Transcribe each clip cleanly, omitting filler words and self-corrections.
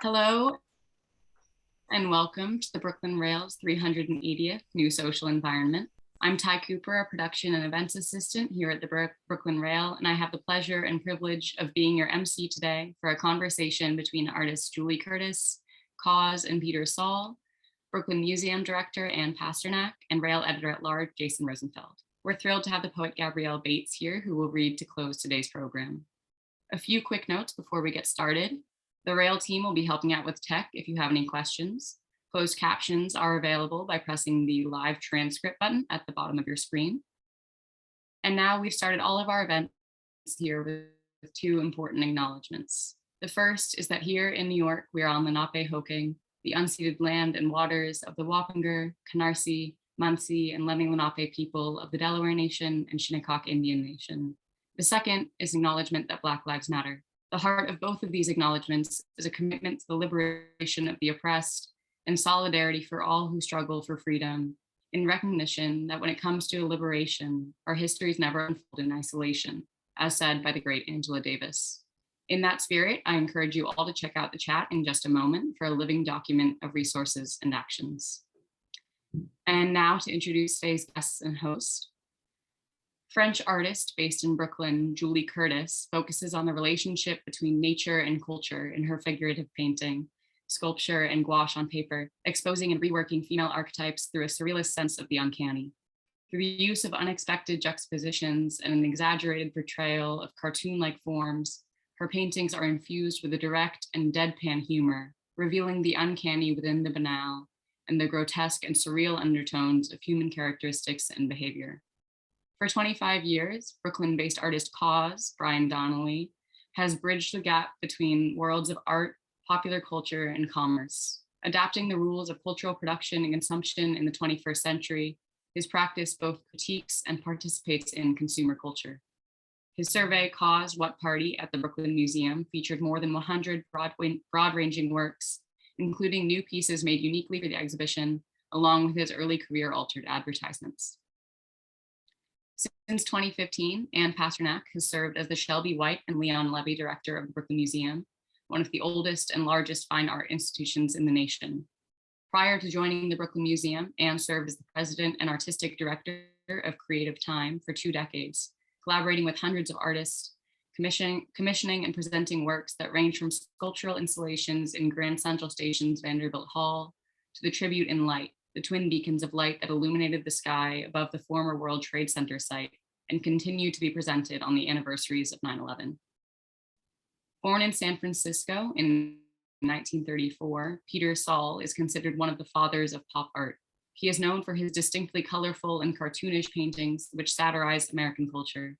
Hello and welcome to the Brooklyn Rail's 380th New Social Environment. I'm Ty Cooper, a production and events assistant here at the Brooklyn Rail, and I have the pleasure and privilege of being your MC today for a conversation between artists Julie Curtis, KAWS, and Peter Saul, Brooklyn Museum Director Ann Pasternak, and Rail Editor-at-Large Jason Rosenfeld. We're thrilled to have the poet Gabrielle Bates here, who will read to close today's program. A few quick notes before we get started. The Rail team will be helping out with tech if you have any questions. Closed captions are available by pressing the live transcript button at the bottom of your screen. And now we've started all of our events here with two important acknowledgements. The first is that here in New York, we are on Lenape-Hoking, the unceded land and waters of the Wappinger, Canarsie, Munsee, and Lenni Lenape people of the Delaware Nation and Shinnecock Indian Nation. The second is acknowledgement that Black Lives Matter. The heart of both of these acknowledgements is a commitment to the liberation of the oppressed and solidarity for all who struggle for freedom, in recognition that when it comes to liberation, our histories never unfold in isolation, as said by the great Angela Davis. In that spirit, I encourage you all to check out the chat in just a moment for a living document of resources and actions. And now to introduce today's guests and host. French artist based in Brooklyn, Julie Curtis, focuses on the relationship between nature and culture in her figurative painting, sculpture, and gouache on paper, exposing and reworking female archetypes through a surrealist sense of the uncanny. Through the use of unexpected juxtapositions and an exaggerated portrayal of cartoon-like forms, her paintings are infused with a direct and deadpan humor, revealing the uncanny within the banal and the grotesque and surreal undertones of human characteristics and behavior. For 25 years, Brooklyn-based artist KAWS, Brian Donnelly, has bridged the gap between worlds of art, popular culture, and commerce. Adapting the rules of cultural production and consumption in the 21st century, his practice both critiques and participates in consumer culture. His survey, KAWS What Party at the Brooklyn Museum, featured more than 100 broad-ranging works, including new pieces made uniquely for the exhibition, along with his early career altered advertisements. Since 2015, Ann Pasternak has served as the Shelby White and Leon Levy Director of the Brooklyn Museum, one of the oldest and largest fine art institutions in the nation. Prior to joining the Brooklyn Museum, Ann served as the President and Artistic Director of Creative Time for 2 decades, collaborating with hundreds of artists, commissioning and presenting works that range from sculptural installations in Grand Central Station's Vanderbilt Hall to the Tribute in Light, the twin beacons of light that illuminated the sky above the former World Trade Center site and continue to be presented on the anniversaries of 9/11. Born in San Francisco in 1934, Peter Saul is considered one of the fathers of pop art. He is known for his distinctly colorful and cartoonish paintings which satirize American culture.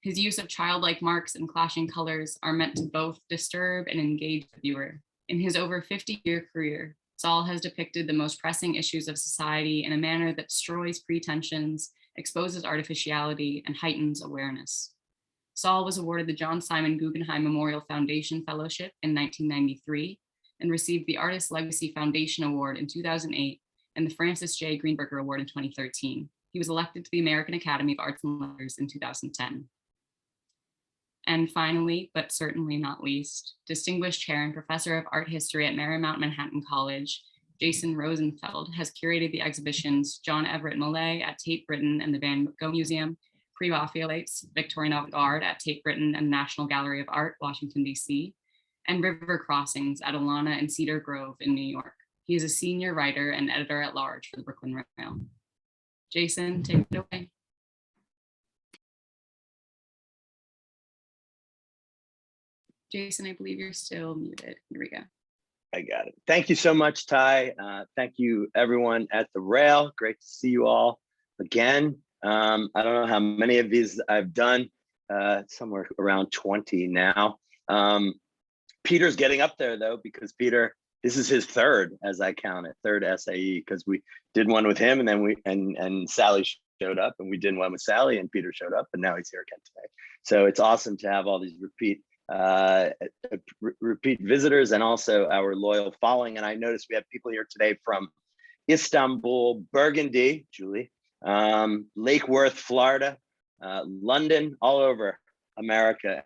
His use of childlike marks and clashing colors are meant to both disturb and engage the viewer. In his over 50-year career, Saul has depicted the most pressing issues of society in a manner that destroys pretensions, exposes artificiality, and heightens awareness. Saul was awarded the John Simon Guggenheim Memorial Foundation Fellowship in 1993 and received the Artist Legacy Foundation Award in 2008 and the Francis J. Greenberger Award in 2013. He was elected to the American Academy of Arts and Letters in 2010. And finally, but certainly not least, Distinguished Chair and Professor of Art History at Marymount Manhattan College, Jason Rosenfeld has curated the exhibitions John Everett Millay at Tate Britain and the Van Gogh Museum, Pre-Raphaelites, Victorian Avant-Garde at Tate Britain and National Gallery of Art, Washington, D.C., and River Crossings at Alana and Cedar Grove in New York. He is a senior writer and editor-at-large for the Brooklyn Rail. Jason, take it away. Jason, I believe you're still muted. Here we go. I got it. Thank you so much, Ty. Thank you, everyone at the Rail. Great to see you all again. I don't know how many of these I've done, somewhere around 20 now. Peter's getting up there, though, because Peter, this is his third, as I count it, third SAE, because we did one with him, and then and Sally showed up, and we did one with Sally, and Peter showed up, and now he's here again today. So it's awesome to have all these repeat visitors and also our loyal following. And I noticed we have people here today from Istanbul, Burgundy, Julie, Lake Worth, Florida, London, all over America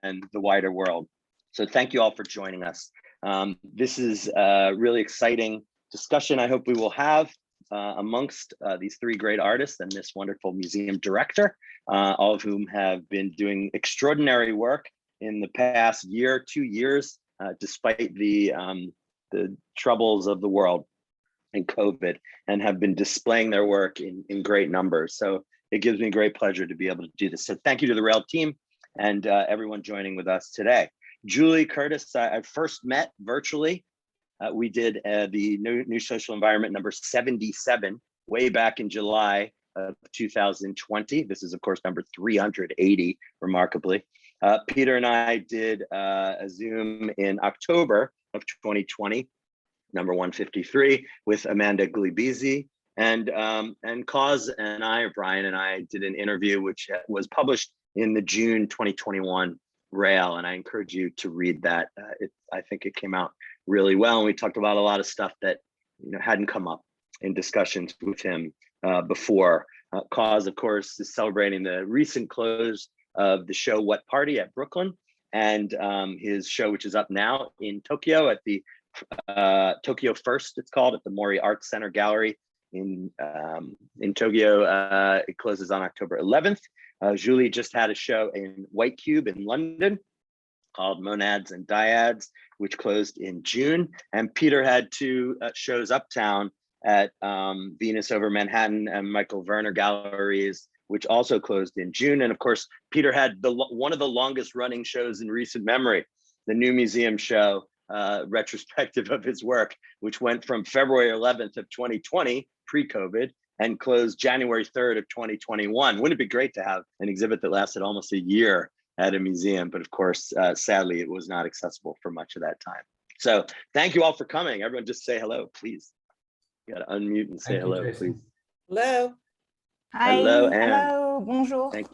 and the wider world. So thank you all for joining us. This is a really exciting discussion I hope we will have amongst these three great artists and this wonderful museum director, all of whom have been doing extraordinary work in the past year, 2 years, despite the troubles of the world and COVID, and have been displaying their work in great numbers. So it gives me great pleasure to be able to do this. So thank you to the Rail team and everyone joining with us today. Julie Curtis, I first met virtually. We did the new social environment number 77 way back in July of 2020. This is of course number 380, remarkably. Peter and I did a Zoom in October of 2020, number 153, with Amanda Glibizi, and KAWS and I, or Brian and I, did an interview which was published in the June 2021 Rail, and I encourage you to read that. I think it came out really well, and we talked about a lot of stuff that hadn't come up in discussions with him before. KAWS, of course, is celebrating the recent close of the show What Party at Brooklyn, and his show, which is up now in Tokyo at the Tokyo First, it's called, at the Mori Arts Center Gallery in Tokyo. It closes on October 11th. Julie just had a show in White Cube in London called Monads and Dyads, which closed in June. And Peter had two shows uptown at Venus over Manhattan and Michael Werner Galleries, which also closed in June. And of course, Peter had one of the longest running shows in recent memory, the New Museum show, retrospective of his work, which went from February 11th of 2020, pre-COVID, and closed January 3rd of 2021. Wouldn't it be great to have an exhibit that lasted almost a year at a museum? But of course, sadly, it was not accessible for much of that time. So thank you all for coming. Everyone just say hello, please. You gotta unmute and say hello, please. Hello. Hi. Hello, Anne. Hello. Bonjour. Thank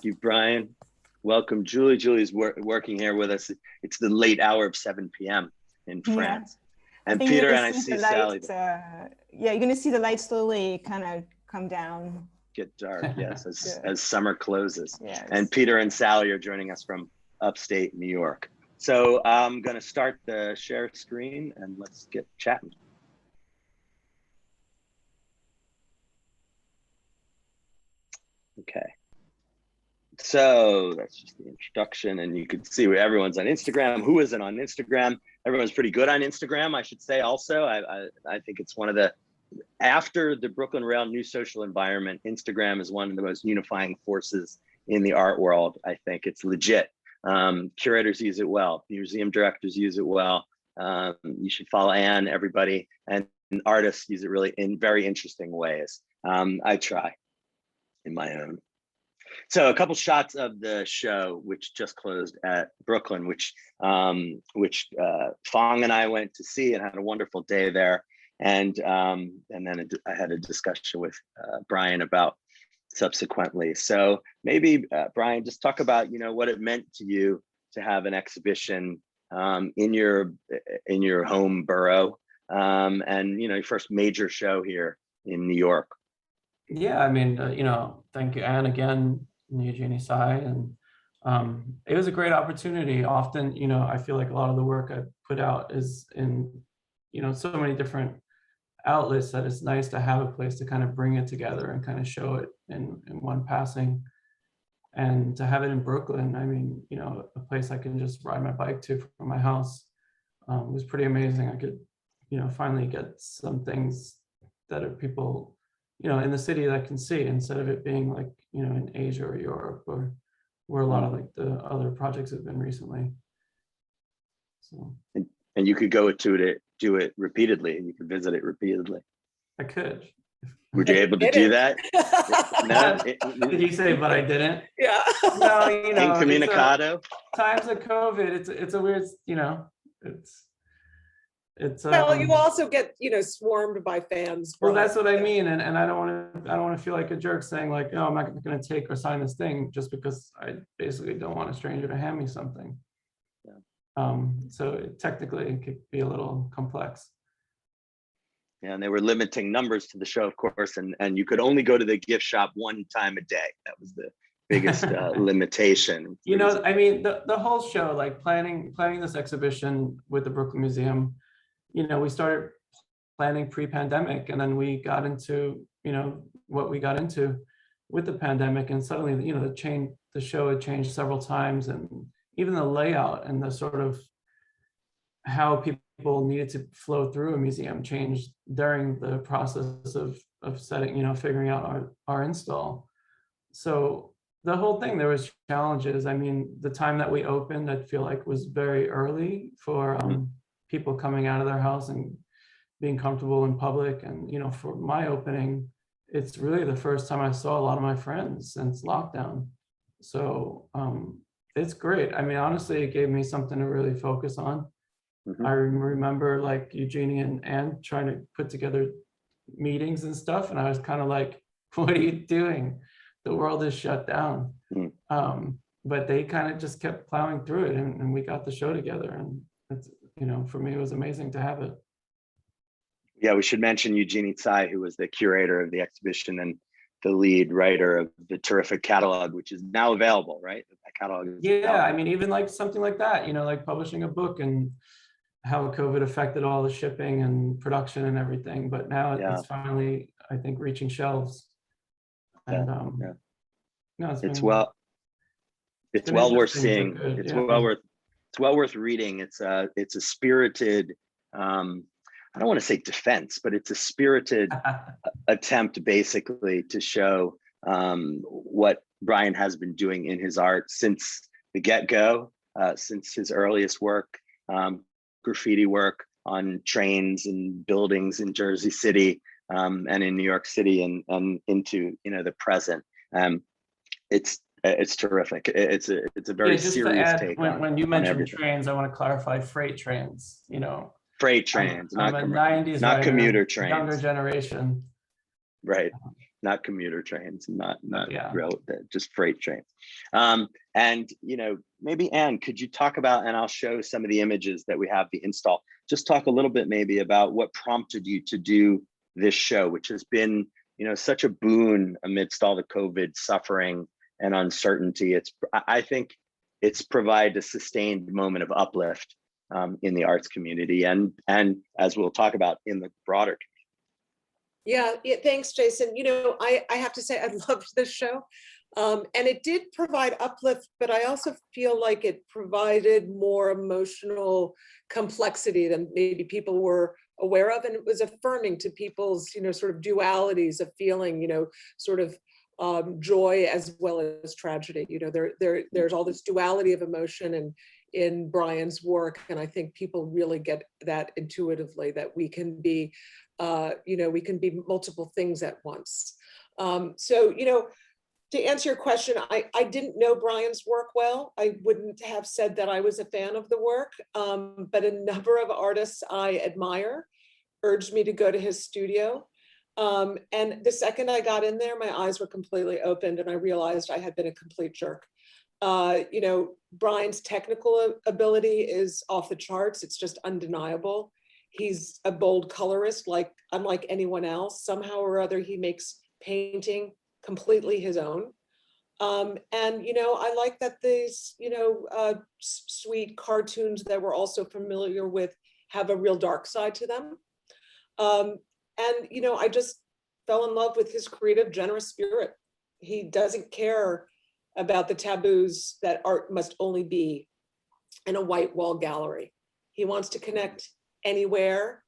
you, Brian. Welcome, Julie. Julie's working here with us. It's the late hour of 7 p.m. in France. And Peter and I see Sally. Yeah, you're gonna see the light slowly kind of come down. Get dark, yes, as summer closes. Yes. And Peter and Sally are joining us from upstate New York. So I'm gonna start the share screen and let's get chatting. Okay. So that's just the introduction, and you can see where everyone's on Instagram. Who isn't on Instagram? Everyone's pretty good on Instagram, I should say. Also, I think it's one of the, after the Brooklyn Rail new social environment, Instagram is one of the most unifying forces in the art world. I think it's legit. Curators use it well. Museum directors use it well. You should follow Anne, everybody, and artists use it really in very interesting ways. I try in my own. So a couple shots of the show, which just closed at Brooklyn, which Fong and I went to see and had a wonderful day there. And then I had a discussion with Brian about subsequently. So maybe Brian, just talk about what it meant to you to have an exhibition in your home borough, and your first major show here in New York. Yeah, I mean, thank you, Anne, again, Eugenie Sai, and it was a great opportunity. Often, I feel like a lot of the work I put out is in, so many different outlets that it's nice to have a place to kind of bring it together and kind of show it in one passing. And to have it in Brooklyn, I mean, a place I can just ride my bike to from my house, was pretty amazing. I could, finally get some things that are people, in the city that I can see, instead of it being like, in Asia or Europe, or where a lot of like the other projects have been recently. So. And you could go to it, do it repeatedly, and you could visit it repeatedly. I could. Were you able to do that? No. Did you say, but I didn't? Yeah. No, Incommunicado. Times of COVID, it's a weird, it's well, you also get swarmed by fans. Well, that's what I mean, and I don't want to feel like a jerk saying like, I'm not going to take or sign this thing just because I basically don't want a stranger to hand me something. Yeah. So technically it could be a little complex. Yeah, and they were limiting numbers to the show, of course, and you could only go to the gift shop one time a day. That was the biggest limitation. You know, I mean, the whole show, like planning this exhibition with the Brooklyn Museum, you know, we started planning pre-pandemic, and then we got into, you know, what we got into with the pandemic, and suddenly, you know, the show had changed several times, and even the layout and the sort of how people needed to flow through a museum changed during the process of setting, you know, figuring out our install. So the whole thing, there was challenges. I mean, the time that we opened, I feel like was very early for people coming out of their house and being comfortable in public. And, you know, for my opening, it's really the first time I saw a lot of my friends since lockdown. So it's great. I mean, honestly, it gave me something to really focus on. I remember like Eugenie and Anne trying to put together meetings and stuff, and I was kind of like, what are you doing? The world is shut down. But they kind of just kept plowing through it, and we got the show together, and it's, you know, for me, it was amazing to have it. Yeah, we should mention Eugenie Tsai, who was the curator of the exhibition and the lead writer of the terrific catalog, which is now available, right? That catalog is available. I mean, even like something like that, you know, like publishing a book and how COVID affected all the shipping and production and everything. But now it's finally, I think, reaching shelves. And no, it's well worth seeing. It's well worth reading. It's a spirited, I don't want to say defense, but it's a spirited attempt basically to show what Brian has been doing in his art since the get-go, since his earliest work, graffiti work on trains and buildings in Jersey City and in New York City, and into, you know, the present. It's terrific. It's a very serious take. When you mentioned trains, I want to clarify freight trains. You know, freight trains, I'm a 90s not writer, commuter trains. Younger generation. Right. Not commuter trains, not rail, just freight trains. And, you know, maybe Anne, could you talk about, and I'll show some of the images that we have the install, just talk a little bit maybe about what prompted you to do this show, which has been, you know, such a boon amidst all the COVID suffering and uncertainty. I think it's provided a sustained moment of uplift in the arts community, and as we'll talk about, in the broader community. Yeah, thanks, Jason. You know, I have to say I loved this show, and it did provide uplift, but I also feel like it provided more emotional complexity than maybe people were aware of, and it was affirming to people's, you know, sort of dualities of feeling, you know, sort of joy as well as tragedy. You know, there's all this duality of emotion and in Brian's work, and I think people really get that intuitively, that we can be, you know, we can be multiple things at once. So, you know, to answer your question, I didn't know Brian's work well. I wouldn't have said that I was a fan of the work, but a number of artists I admire urged me to go to his studio. And the second I got in there, my eyes were completely opened, and I realized I had been a complete jerk. You know, Brian's technical ability is off the charts. It's just undeniable. He's a bold colorist, unlike anyone else. Somehow or other, he makes painting completely his own. And, you know, I like that these, you know, sweet cartoons that we're also familiar with have a real dark side to them. And, you know, I just fell in love with his creative, generous spirit. He doesn't care about the taboos that art must only be in a white wall gallery. He wants to connect anywhere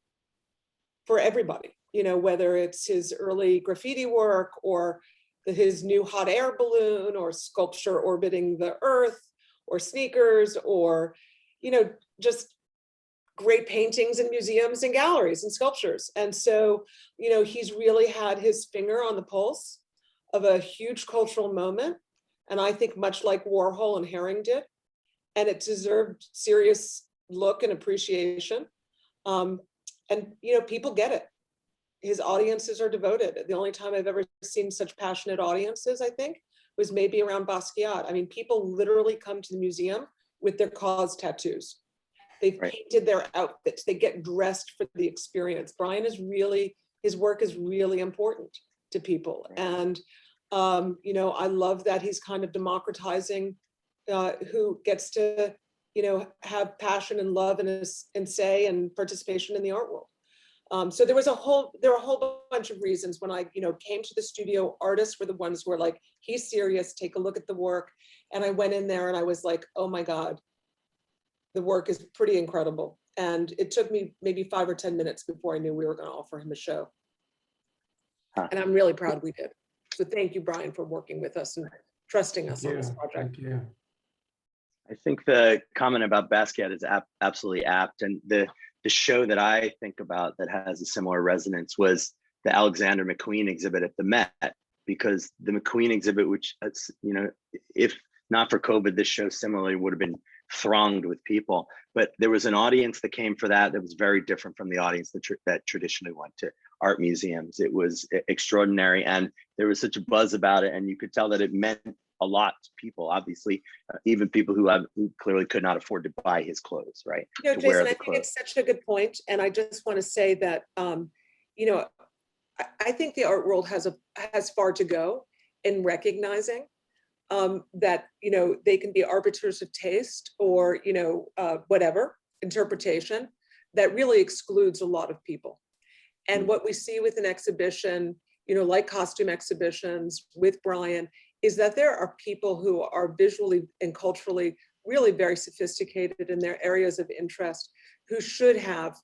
for everybody, you know, whether it's his early graffiti work or his new hot air balloon or sculpture orbiting the earth or sneakers or, you know, just great paintings in museums and galleries and sculptures. And so, you know, he's really had his finger on the pulse of a huge cultural moment. And I think much like Warhol and Haring did, and it deserved serious look and appreciation. And, you know, people get it. His audiences are devoted. The only time I've ever seen such passionate audiences, I think, was maybe around Basquiat. I mean, people literally come to the museum with their KAWS tattoos. They've painted their outfits. They get dressed for the experience. Brian is really, his work is really important to people. And You know, I love that he's kind of democratizing who gets to, you know, have passion and love and say and participation in the art world. So there were a whole bunch of reasons when I, you know, came to the studio. Artists were the ones who were like, he's serious, take a look at the work. And I went in there and I was like, oh my God, the work is pretty incredible. And it took me maybe 5 or 10 minutes before I knew we were going to offer him a show. And I'm really proud we did. So thank you, Brian, for working with us and trusting us on this project. Thank you. I think the comment about Basquiat is absolutely apt. And the show that I think about that has a similar resonance was the Alexander McQueen exhibit at the Met, because the McQueen exhibit, which, you know, if not for COVID, this show similarly would have been thronged with people. But there was an audience that came for that was very different from the audience that traditionally went to art museums. It was extraordinary, and there was such a buzz about it, and you could tell that it meant a lot to people. Obviously, even people who clearly could not afford to buy his clothes, right? You know, Jason, I think it's such a good point, and I just want to say that you know, I think the art world has far to go in recognizing that, you know, they can be arbiters of taste or, you know, whatever interpretation that really excludes a lot of people. And what we see with an exhibition, you know, like costume exhibitions with Brian, is that there are people who are visually and culturally really very sophisticated in their areas of interest, who should have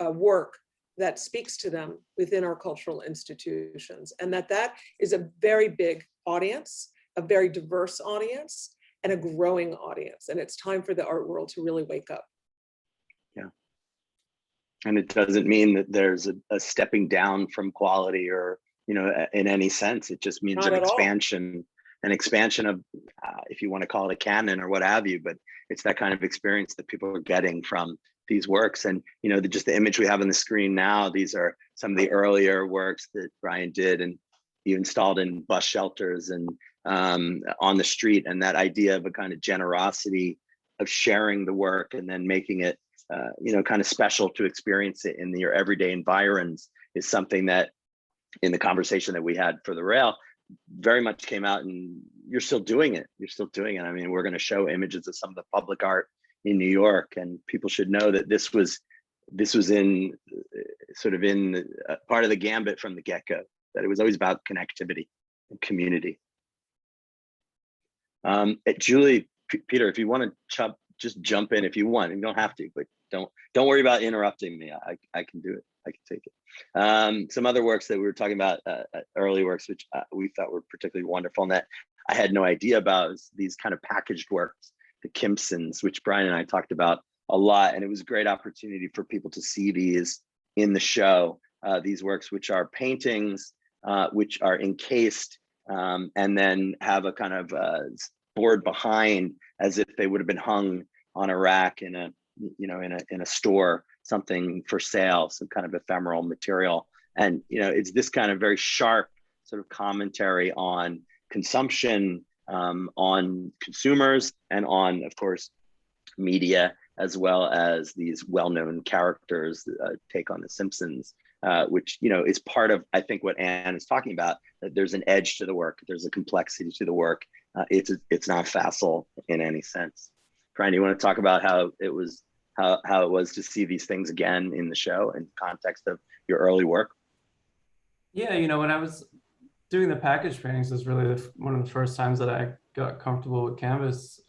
work that speaks to them within our cultural institutions. And that is a very big audience, a very diverse audience, and a growing audience. And it's time for the art world to really wake up. Yeah. And it doesn't mean that there's a stepping down from quality or, you know, in any sense. It just means an expansion of, if you want to call it a canon or what have you, but it's that kind of experience that people are getting from these works. And, you know, just the image we have on the screen now, these are some of the earlier works that Brian did and you installed in bus shelters and on the street. And that idea of a kind of generosity of sharing the work and then making it, you know, kind of special to experience it in your everyday environs is something that in the conversation that we had for the Rail very much came out, and you're still doing it. You're still doing it. I mean, we're going to show images of some of the public art in New York, and people should know that this was in sort of in part of the gambit from the get-go, that it was always about connectivity and community. Julie, Peter, if you want to just jump in if you want. You don't have to, but don't worry about interrupting me. I can do it. I can take it. Some other works that we were talking about, early works, which we thought were particularly wonderful and that I had no idea about, is these kind of packaged works, the Kimpsons, which Brian and I talked about a lot. And it was a great opportunity for people to see these in the show, these works, which are paintings, which are encased and then have a kind of board behind as if they would have been hung on a rack in a store, something for sale, some kind of ephemeral material. And, you know, it's this kind of very sharp sort of commentary on consumption, on consumers, and on, of course, media, as well as these well-known characters, take on The Simpsons, which, you know, is part of, I think, what Anne is talking about, that there's an edge to the work, there's a complexity to the work. It's not facile in any sense. Brian, you want to talk about how it was to see these things again in the show in context of your early work? Yeah, you know, when I was doing the package paintings, was really one of the first times that I got comfortable with canvas.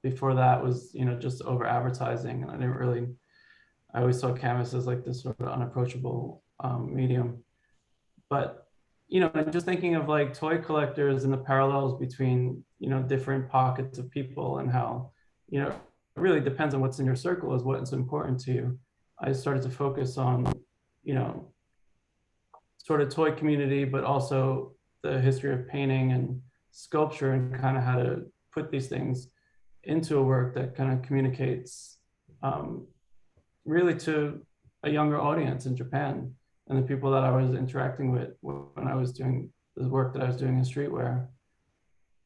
Before that was, you know, just over advertising, and I always saw canvas as like this sort of unapproachable medium. But, you know, just thinking of like toy collectors and the parallels between, you know, different pockets of people and how, you know, it really depends on what's in your circle is what's important to you. I started to focus on, you know, sort of toy community, but also the history of painting and sculpture and kind of how to put these things into a work that kind of communicates really to a younger audience in Japan and the people that I was interacting with when I was doing the work that I was doing in streetwear.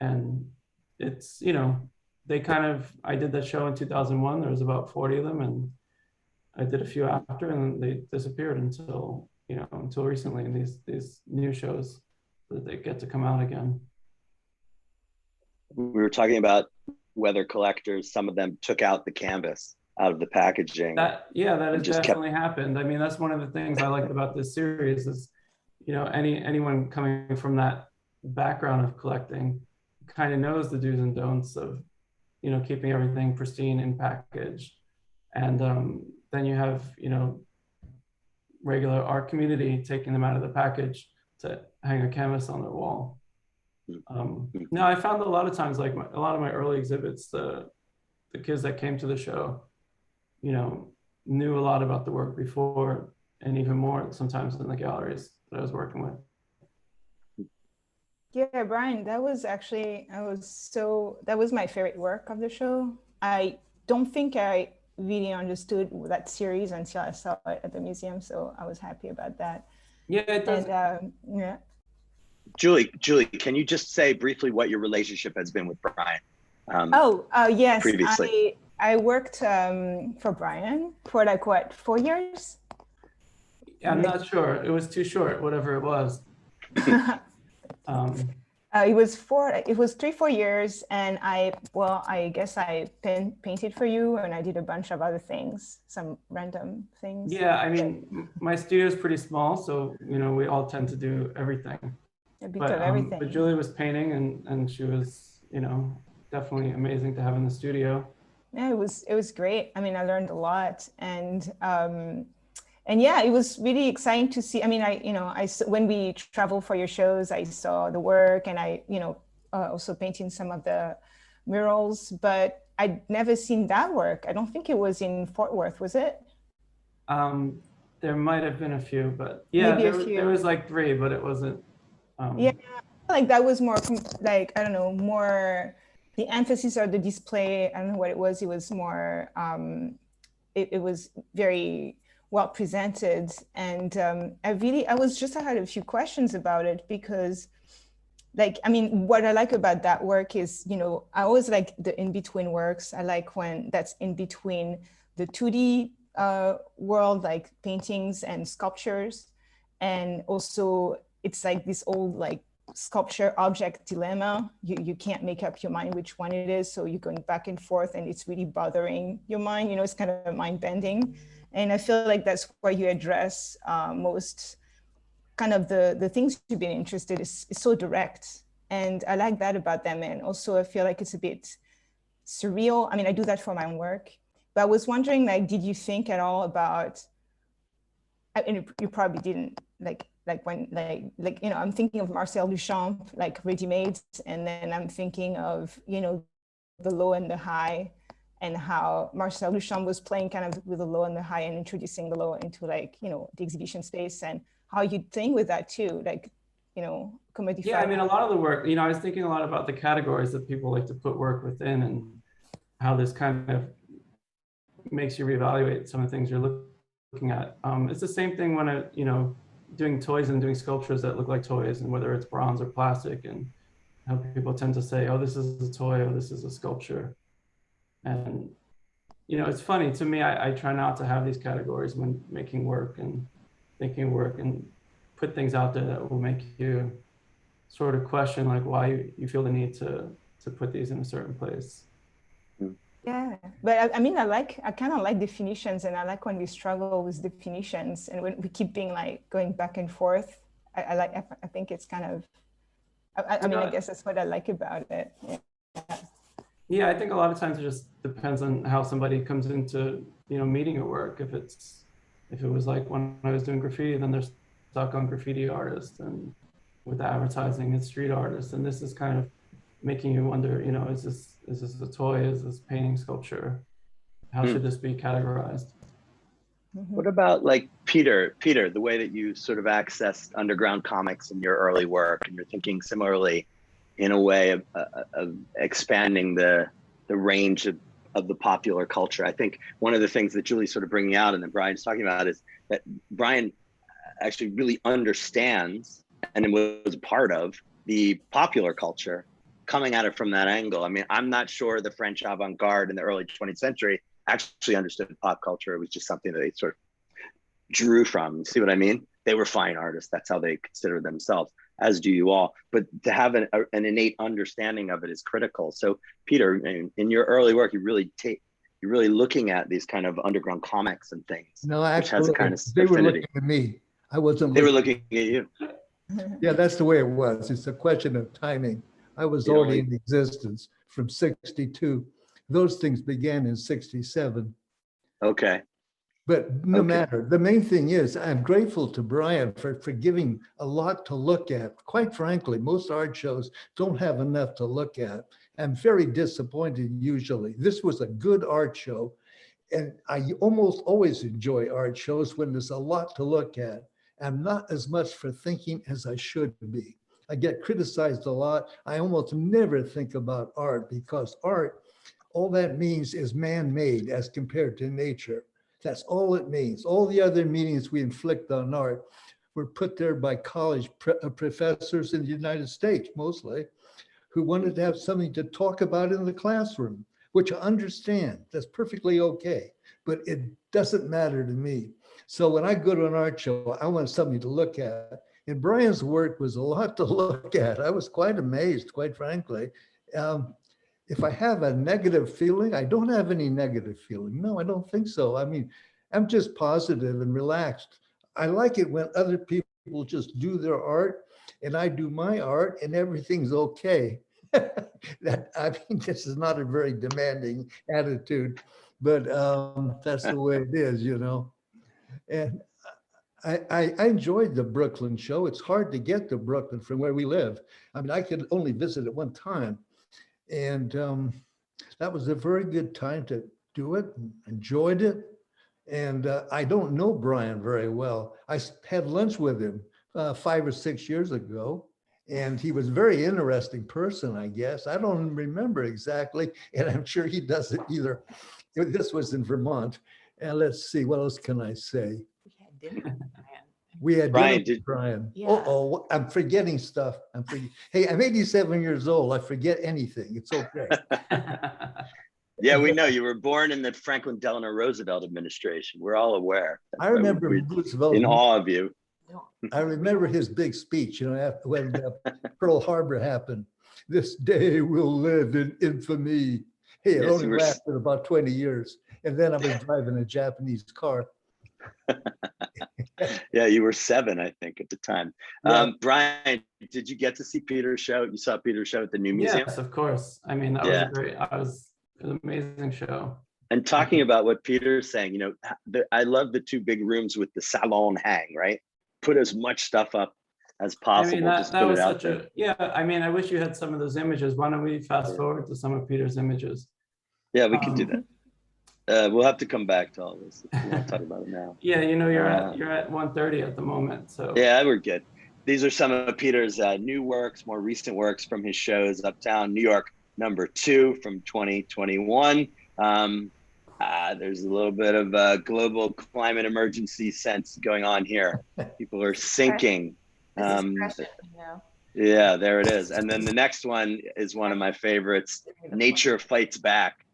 And it's, you know, I did that show in 2001. There was about 40 of them, and I did a few after, and they disappeared until recently in these new shows. that they get to come out again. We were talking about whether collectors, some of them took out the canvas out of the packaging. That has just definitely happened. I mean, that's one of the things I liked about this series is, you know, anyone coming from that background of collecting kind of knows the do's and don'ts of, you know, keeping everything pristine in package. And then you have, you know, regular art community taking them out of the package to hang a canvas on their wall. No, I found a lot of times, like a lot of my early exhibits, the kids that came to the show, you know, knew a lot about the work before, and even more sometimes in the galleries that I was working with. Yeah, Brian, that was actually, that was my favorite work of the show. I don't think I really understood that series until I saw it at the museum, so I was happy about that. Yeah, it does. And, yeah. Julie, can you just say briefly what your relationship has been with Brian? Yes, previously. I worked for Brian for like what, 4 years? I'm not sure. It was too short, whatever it was. It was 3-4 years, and I guess I painted for you, and I did a bunch of other things, some random things. Yeah, I mean, my studio is pretty small, so you know we all tend to do everything. A bit of everything. But Julie was painting, and she was, you know, definitely amazing to have in the studio. Yeah, it was great. I mean, I learned a lot, and yeah, it was really exciting to see. I mean, when we traveled for your shows, I saw the work, and I, you know, also painting some of the murals, but I'd never seen that work. I don't think it was in Fort Worth, was it? There might have been a few, but yeah, there was like 3, but it wasn't. Yeah, like that was more like, I don't know, more the emphasis or the display. I don't know what it was. It was more, it was very well presented. And I had a few questions about it because, like, I mean, what I like about that work is, you know, I always like the in-between works. I like when that's in between the 2D world, like paintings and sculptures. And also it's like this old, like, sculpture object dilemma. You can't make up your mind which one it is. So you're going back and forth and it's really bothering your mind. You know, it's kind of mind bending. And I feel like that's where you address most kind of the things you've been interested in. It's so direct. And I like that about them. And also I feel like it's a bit surreal. I mean, I do that for my own work, but I was wondering, like, did you think at all about, and you probably didn't, like when, like, you know, I'm thinking of Marcel Duchamp, like ready-made, and then I'm thinking of, you know, the low and the high, and how Marcel Duchamp was playing kind of with the low and the high and introducing the low into, like, you know, the exhibition space, and how you think with that too, like, you know, commodify. Yeah, I mean, a lot of the work, you know, I was thinking a lot about the categories that people like to put work within, and how this kind of makes you reevaluate some of the things you're looking at. It's the same thing when you know, doing toys and doing sculptures that look like toys, and whether it's bronze or plastic, and how people tend to say, oh, this is a toy, or this is a sculpture. And, you know, it's funny to me, I try not to have these categories when making work and thinking work, and put things out there that will make you sort of question, like, why you feel the need to put these in a certain place. Yeah, but I mean, I kind of like definitions, and I like when we struggle with definitions, and when we keep being like going back and forth. I think it's kind of, I mean, I guess that's what I like about it. Yeah, I think a lot of times it just depends on how somebody comes into, you know, meeting your work. If it was like when I was doing graffiti, then they're stuck on graffiti artists, and with advertising, it's street artists, and this is kind of making you wonder, you know, is this a toy? Is this painting, sculpture? How should this be categorized? What about, like, Peter, the way that you sort of accessed underground comics in your early work, and you're thinking similarly in a way of expanding the range of the popular culture. I think one of the things that Julie's sort of bringing out and that Brian's talking about is that Brian actually really understands and was a part of the popular culture, coming at it from that angle. I mean, I'm not sure the French avant-garde in the early 20th century actually understood pop culture. It was just something that they sort of drew from. You see what I mean? They were fine artists. That's how they considered themselves. as do you all. But to have an innate understanding of it is critical. So Peter, in your early work, you're really looking at these kind of underground comics and things. No, which has a actually, kind of they were affinity. looking at me. I wasn't. They were looking at you. Yeah, that's the way it was. It's a question of timing. I was already in existence from 62. Those things began in 67. Okay. But no matter, the main thing is I'm grateful to Brian for giving a lot to look at. Quite frankly, most art shows don't have enough to look at. I'm very disappointed usually. This was a good art show. And I almost always enjoy art shows when there's a lot to look at. I'm not as much for thinking as I should be. I get criticized a lot. I almost never think about art because art, all that means is man-made as compared to nature. That's all it means. All the other meanings we inflict on art were put there by college professors in the United States, mostly, who wanted to have something to talk about in the classroom, which I understand. That's perfectly okay, but it doesn't matter to me. So when I go to an art show, I want something to look at. And Brian's work was a lot to look at. I was quite amazed, quite frankly. If I have a negative feeling, I don't have any negative feeling. No, I don't think so. I mean, I'm just positive and relaxed. I like it when other people just do their art and I do my art and everything's okay. I mean, this is not a very demanding attitude, but that's the way it is, you know. And I enjoyed the Brooklyn show. It's hard to get to Brooklyn from where we live. I mean, I could only visit it one time. And that was a very good time to do it, enjoyed it. And I don't know Brian very well. I had lunch with him 5 or 6 years ago, and he was a very interesting person, I guess. I don't remember exactly, and I'm sure he doesn't either. This was in Vermont. And let's see, what else can I say? We had Brian, dinner with Brian. Yeah. Uh-oh, I'm forgetting stuff. Hey, I'm 87 years old. I forget anything. It's okay. Yeah, we know you were born in the Franklin Delano Roosevelt administration. We're all aware. I remember Roosevelt. In awe of you. I remember his big speech, you know, when Pearl Harbor happened. This day will live in infamy. Hey, it only lasted about 20 years. And then I was driving a Japanese car. Yeah, you were 7, I think, at the time. Yeah. Brian, did you get to see Peter's show? You saw Peter's show at the new museum? Yes, of course. I mean, that was great. It was an amazing show. And talking about what Peter's saying, you know, I love the 2 big rooms with the salon hang, right? Put as much stuff up as possible. I mean, that was such a, I mean, I wish you had some of those images. Why don't we fast forward to some of Peter's images? Yeah, we can do that. We'll have to come back to all this if you want to talk about it now. Yeah, you know, you're at 1:30 at the moment, so. Yeah, we're good. These are some of Peter's new works, more recent works from his shows, Uptown New York #2 from 2021. There's a little bit of a global climate emergency sense going on here. People are sinking. Yeah, there it is. And then the next one is one of my favorites, Nature Fights Back.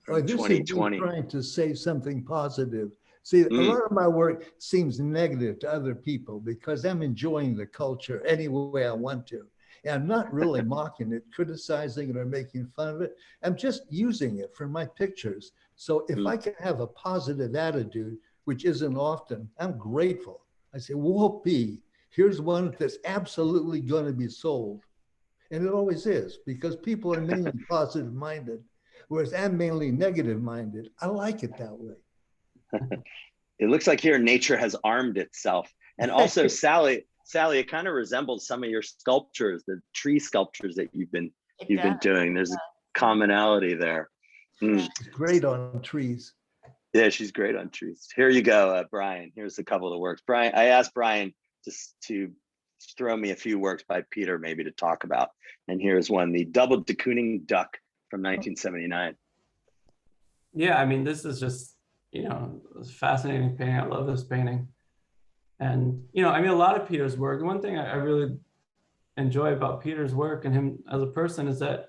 This 2020. is trying to say something positive. See, a lot of my work seems negative to other people because I'm enjoying the culture any way I want to. And I'm not really mocking it, criticizing it, or making fun of it. I'm just using it for my pictures. So if I can have a positive attitude, which isn't often, I'm grateful. I say, whoopee, here's one that's absolutely going to be sold. And it always is, because people are mainly positive minded. Whereas I'm mainly negative minded. I like it that way. It looks like here nature has armed itself. And also, Sally, it kind of resembles some of your sculptures, the tree sculptures that you've been doing. There's a commonality there. She's great on trees. Yeah, she's great on trees. Here you go, Brian. Here's a couple of the works. Brian, I asked Brian to throw me a few works by Peter maybe to talk about. And here's one, the double de Kooning duck from 1979. Yeah, I mean, this is just, you know, a fascinating painting. I love this painting. And, you know, I mean, a lot of Peter's work, one thing I really enjoy about Peter's work and him as a person is that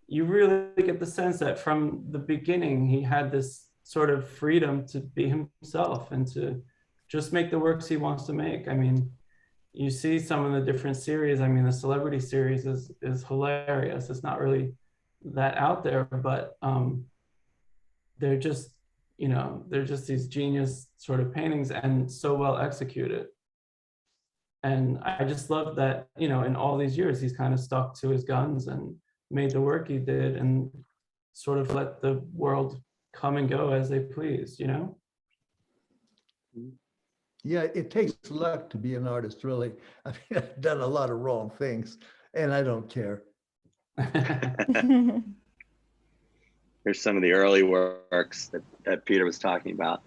you really get the sense that from the beginning, he had this sort of freedom to be himself and to just make the works he wants to make. I mean, you see some of the different series. I mean, the celebrity series is hilarious. It's not really that out there, but they're just, you know, they're just these genius sort of paintings and so well executed. And I just love that, you know, in all these years, he's kind of stuck to his guns and made the work he did and sort of let the world come and go as they please, you know? Yeah, it takes luck to be an artist, really. I mean, I've done a lot of wrong things and I don't care. Here's some of the early works that Peter was talking about.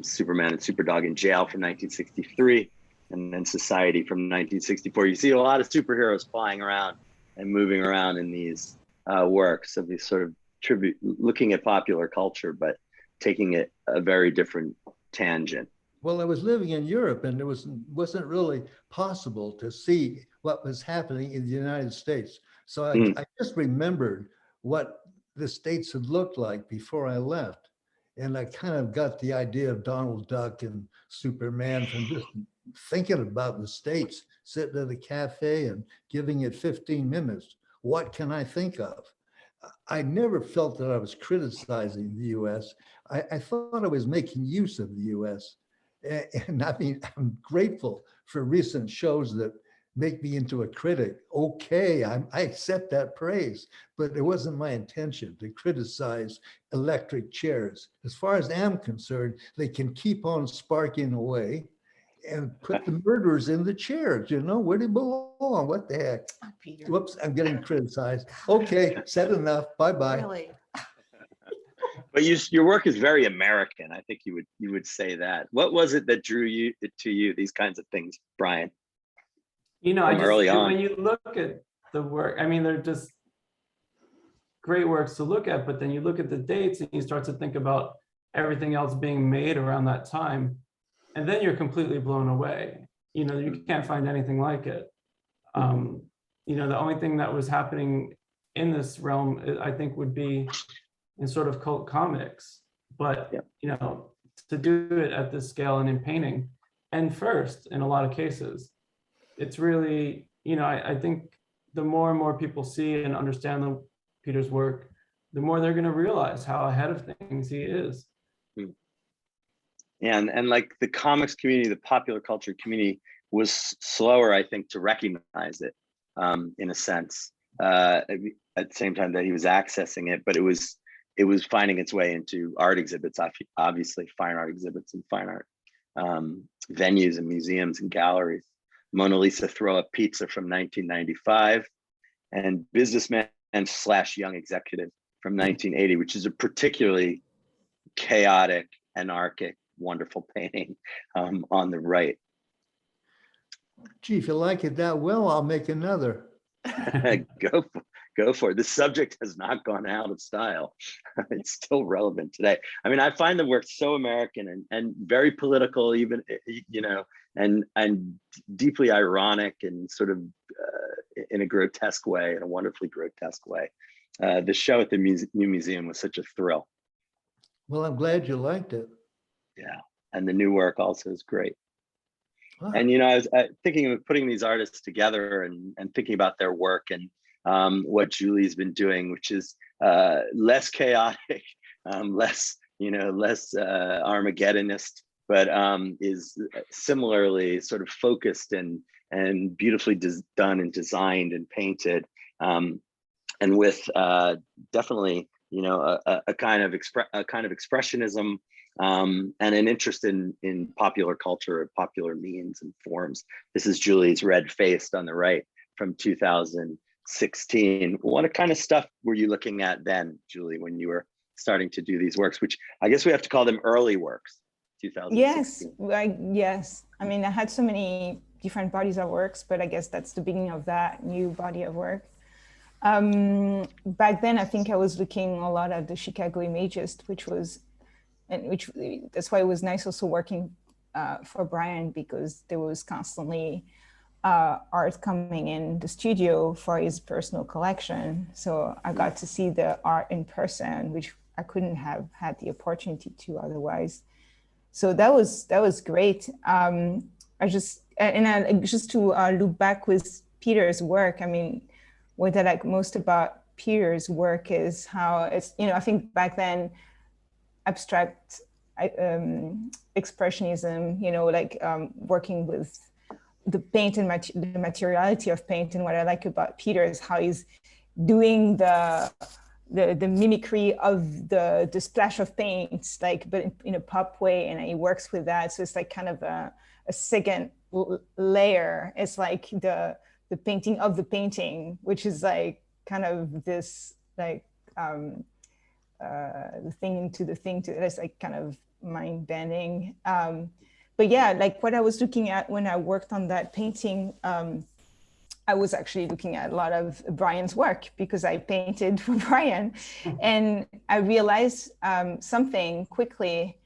Superman and Superdog in Jail from 1963, and then Society from 1964. You see a lot of superheroes flying around and moving around in these works of these sort of tribute, looking at popular culture, but taking it a very different tangent. Well, I was living in Europe and it wasn't really possible to see what was happening in the United States. So I just remembered what the States had looked like before I left. And I kind of got the idea of Donald Duck and Superman from just thinking about the States, sitting at a cafe and giving it 15 minutes. What can I think of? I never felt that I was criticizing the US. I thought I was making use of the US. And I mean, I'm grateful for recent shows that make me into a critic. Okay, I accept that praise, but it wasn't my intention to criticize electric chairs. As far as I'm concerned, they can keep on sparking away and put the murderers in the chairs, you know, where they belong, what the heck? Peter. Whoops, I'm getting criticized. Okay, said enough, bye-bye. Really? But your work is very American. I think you would say that. What was it that drew you to you, these kinds of things, Brian? You know, Early on. when you look at the work, I mean, they're just great works to look at, but then you look at the dates and you start to think about everything else being made around that time. And then you're completely blown away. You know, you can't find anything like it. You know, the only thing that was happening in this realm, I think, would be in sort of cult comics. But, you know, to do it at this scale and in painting, and first, in a lot of cases, it's really, you know, I think the more and more people see and understand Peter's work, the more they're going to realize how ahead of things he is. And like the comics community, the popular culture community was slower, I think, to recognize it in a sense, at the same time that he was accessing it, but it was finding its way into art exhibits, obviously fine art exhibits and fine art venues and museums and galleries. Mona Lisa Throw Up Pizza from 1995, and Businessman / Young Executive from 1980, which is a particularly chaotic, anarchic, wonderful painting on the right. Gee, if you like it that well, I'll make another. Go for it. The subject has not gone out of style. It's still relevant today. I mean, I find the work so American and very political, even, you know, and deeply ironic and sort of in a grotesque way, in a wonderfully grotesque way. The show at the new museum was such a thrill. Well, I'm glad you liked it. Yeah, and the new work also is great. Wow. And, you know, I was thinking of putting these artists together and thinking about their work and what Julie's been doing, which is less chaotic, less Armageddonist, but is similarly sort of focused and beautifully done and designed and painted, and with definitely, you know, a kind of expressionism and an interest in popular culture, popular means and forms. This is Julie's Red Faced on the right from 2016. What kind of stuff were you looking at then, Julie, when you were starting to do these works, which I guess we have to call them early works, 2016? Yes. I mean, I had so many different bodies of works, but I guess that's the beginning of that new body of work. Back then, I think I was looking a lot at the Chicago Imagist, that's why it was nice also working for Brian, because there was constantly art coming in the studio for his personal collection. So I got to see the art in person, which I couldn't have had the opportunity to otherwise. So that was great. just to loop back with Peter's work, I mean, what I like most about Peter's work is how it's, I think back then, abstract expressionism, working with the paint and the materiality of paint. And what I like about Peter is how he's doing the mimicry of the splash of paint, but in a pop way, and he works with that. So it's like kind of a second layer. It's like the painting of the painting, which is like kind of this the thing into the thing. That's like kind of mind bending. But yeah, like what I was looking at when I worked on that painting, I was actually looking at a lot of Brian's work because I painted for Brian, and I realized something quickly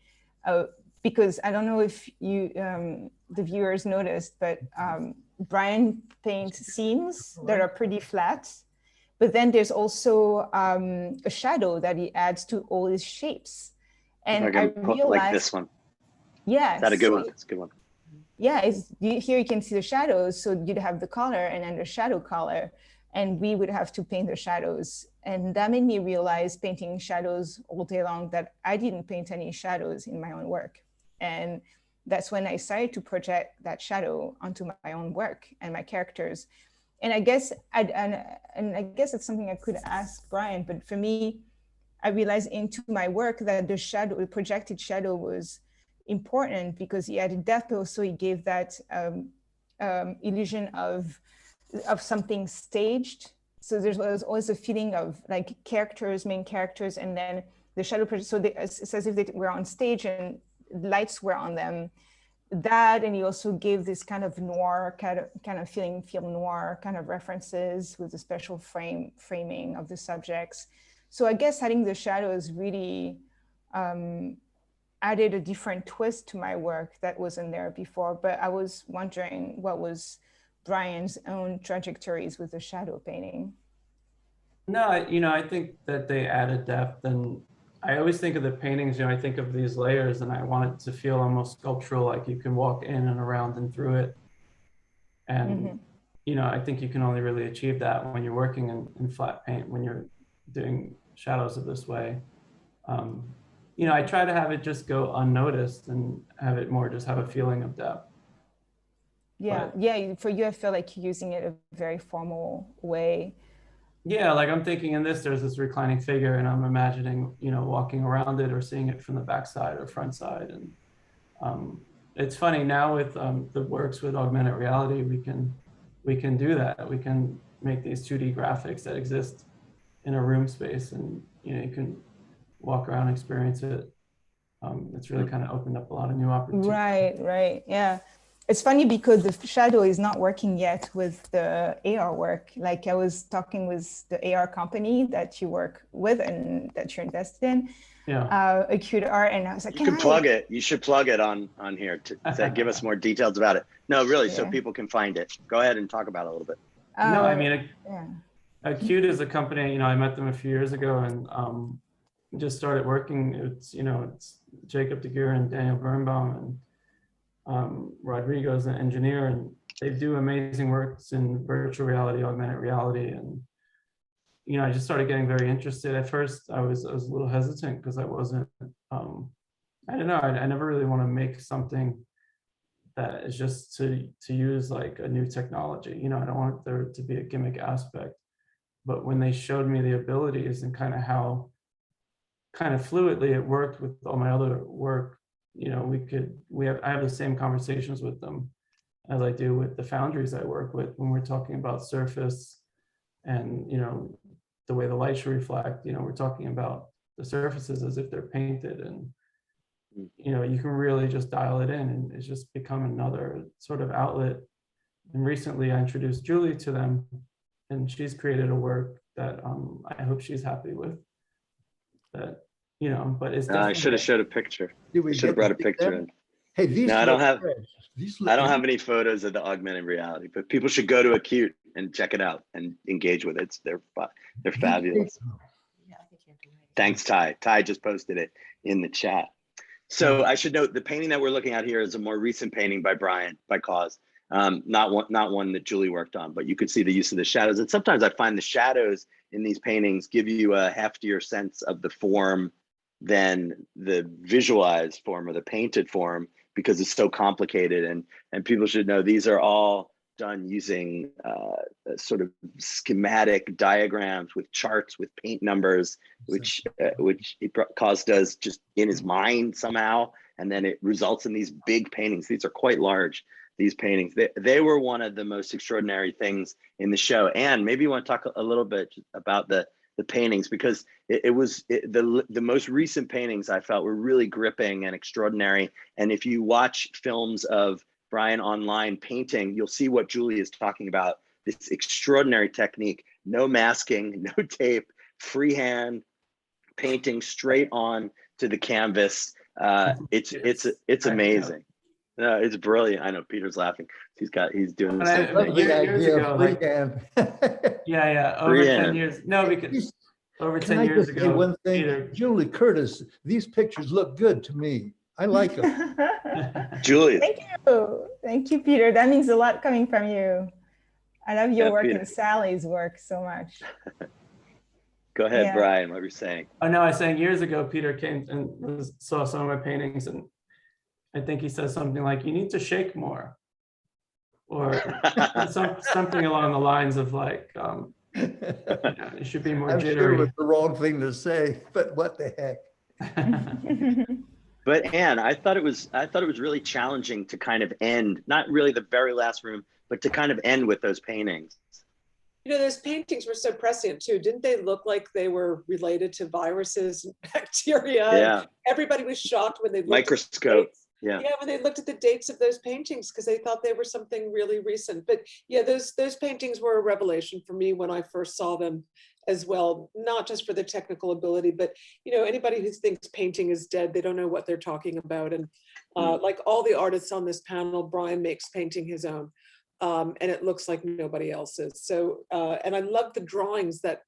because I don't know if you, the viewers noticed, but Brian paints scenes that are pretty flat, but then there's also a shadow that he adds to all his shapes. And I realized, like this one. Yeah. Is that a good one? That's a good one. Yeah, here you can see the shadows. So you'd have the color and then the shadow color, and we would have to paint the shadows. And that made me realize, painting shadows all day long, that I didn't paint any shadows in my own work. And that's when I started to project that shadow onto my own work and my characters. And I guess I guess it's something I could ask Brian, but for me, I realized into my work that the projected shadow was important because he added depth, but also he gave that illusion of something staged. So there was always a feeling of like main characters, and then the shadow project. So it's as if they were on stage and lights were on them. That, and he also gave this kind of noir kind of feeling, film noir kind of references with the special framing of the subjects. So I guess adding the shadows really added a different twist to my work that wasn't there before. But I was wondering what was Brian's own trajectories with the shadow painting. No, I think that they added depth, and I always think of the paintings, I think of these layers, and I want it to feel almost sculptural, like you can walk in and around and through it. And, I think you can only really achieve that when you're working in flat paint, when you're doing shadows of this way. I try to have it just go unnoticed and have it more just have a feeling of depth. Yeah, for you, I feel like you're using it a very formal way. Yeah, like I'm thinking in this, there's this reclining figure, and I'm imagining, walking around it or seeing it from the back side or front side. And it's funny now with the works with augmented reality, we can do that. We can make these 2D graphics that exist in a room space, and you can walk around and experience it. It's really kind of opened up a lot of new opportunities. Right, yeah. It's funny because the shadow is not working yet with the AR work. Like I was talking with the AR company that you work with and that you're invested in, Acute Art, and I was like, you can plug it. You should plug it on here to give us more details about it. No, really, so people can find it. Go ahead and talk about it a little bit. No, I mean, Acute is a company, I met them a few years ago and just started working. It's Jacob DeGeer and Daniel Birnbaum, and Rodrigo's an engineer, and they do amazing works in virtual reality, augmented reality. And I just started getting very interested. At first I was a little hesitant because I wasn't I don't know, I never really want to make something that is just to use like a new technology. I don't want there to be a gimmick aspect. But when they showed me the abilities and kind of how kind of fluidly it worked with all my other work, I have the same conversations with them as I do with the foundries I work with when we're talking about surface and, the way the light should reflect. We're talking about the surfaces as if they're painted, and, you can really just dial it in, and it's just become another sort of outlet. And recently I introduced Julie to them, and she's created a work that I hope she's happy with. That, but it's I should have showed a picture. We should have brought a picture in. Hey, these no, I don't have any photos of the augmented reality, but people should go to Acute and check it out and engage with it. They're fabulous. Thanks, Ty. Ty just posted it in the chat. So I should note the painting that we're looking at here is a more recent painting by KAWS, not one that Julie worked on, but you could see the use of the shadows. And sometimes I find the shadows in these paintings give you a heftier sense of the form than the visualized form or the painted form, because it's so complicated. And people should know these are all done using sort of schematic diagrams with charts with paint numbers, which KAWS does just in his mind somehow, and then it results in these big paintings. These are quite large, these paintings. They were one of the most extraordinary things in the show. And maybe you want to talk a little bit about the paintings, because the most recent paintings I felt were really gripping and extraordinary. And if you watch films of Brian online painting, you'll see what Julie is talking about, this extraordinary technique, no masking, no tape, freehand painting straight on to the canvas. It's amazing. No, it's brilliant. I know Peter's laughing. He's doing the same thing. Years ago, like, over 10 years. No, because over 10 years ago. One thing, Peter. Julie Curtis, these pictures look good to me. I like them. Julie. Thank you, Peter. That means a lot coming from you. I love your work Peter. and Sally's work so much. Go ahead, Brian, what were you saying? Oh no, I was saying years ago, Peter came and saw some of my paintings, and I think he says something like, "You need to shake more," or something along the lines of like, "It should be more I'm jittery." sure it was the wrong thing to say, but what the heck. But Anne, I thought it was really challenging to kind of end, not really the very last room, but to kind of end with those paintings. You know, those paintings were so prescient too. Didn't they look like they were related to viruses and bacteria? Yeah. Everybody was shocked when they looked Microscope. Yeah, when they looked at the dates of those paintings, because they thought they were something really recent. But yeah, those paintings were a revelation for me when I first saw them as well, not just for the technical ability, but you know, anybody who thinks painting is dead, they don't know what they're talking about. And like all the artists on this panel, Brian makes painting his own, and it looks like nobody else's. So, and I love the drawings that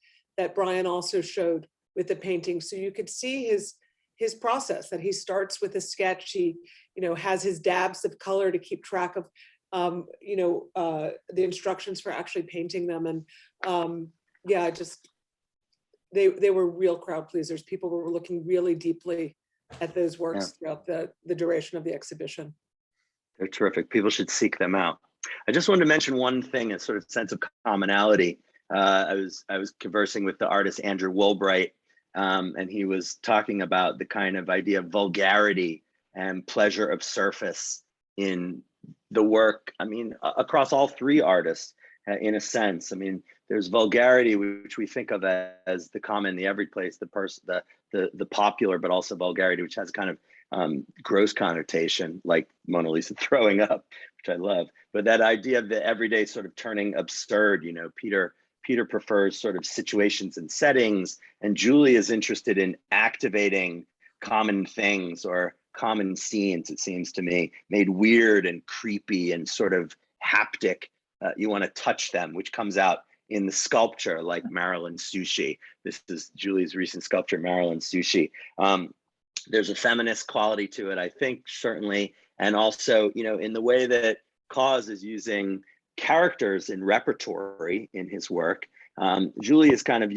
Brian also showed with the painting. So you could see his process, that he starts with a sketch. He, you know, has his dabs of color to keep track of, you know, the instructions for actually painting them. And yeah, they were real crowd pleasers. People were looking really deeply at those works throughout the duration of the exhibition. They're terrific. People should seek them out. I just wanted to mention one thing, a sort of sense of commonality. I was conversing with the artist Andrew Woolbright, and he was talking about the kind of idea of vulgarity and pleasure of surface in the work. I mean, across all three artists, in a sense. I mean, there's vulgarity, which we think of as the common, the everyplace, the popular, but also vulgarity, which has a kind of gross connotation, like Mona Lisa throwing up, which I love. But that idea of the everyday sort of turning absurd, you know, Peter prefers sort of situations and settings, and Julie is interested in activating common things or common scenes, it seems to me, made weird and creepy and sort of haptic. You want to touch them, which comes out in the sculpture, like Marilyn Sushi. This is Julie's recent sculpture, Marilyn Sushi. There's a feminist quality to it, I think, certainly. And also, you know, in the way that KAWS is using characters in repertory in his work, Julie is kind of,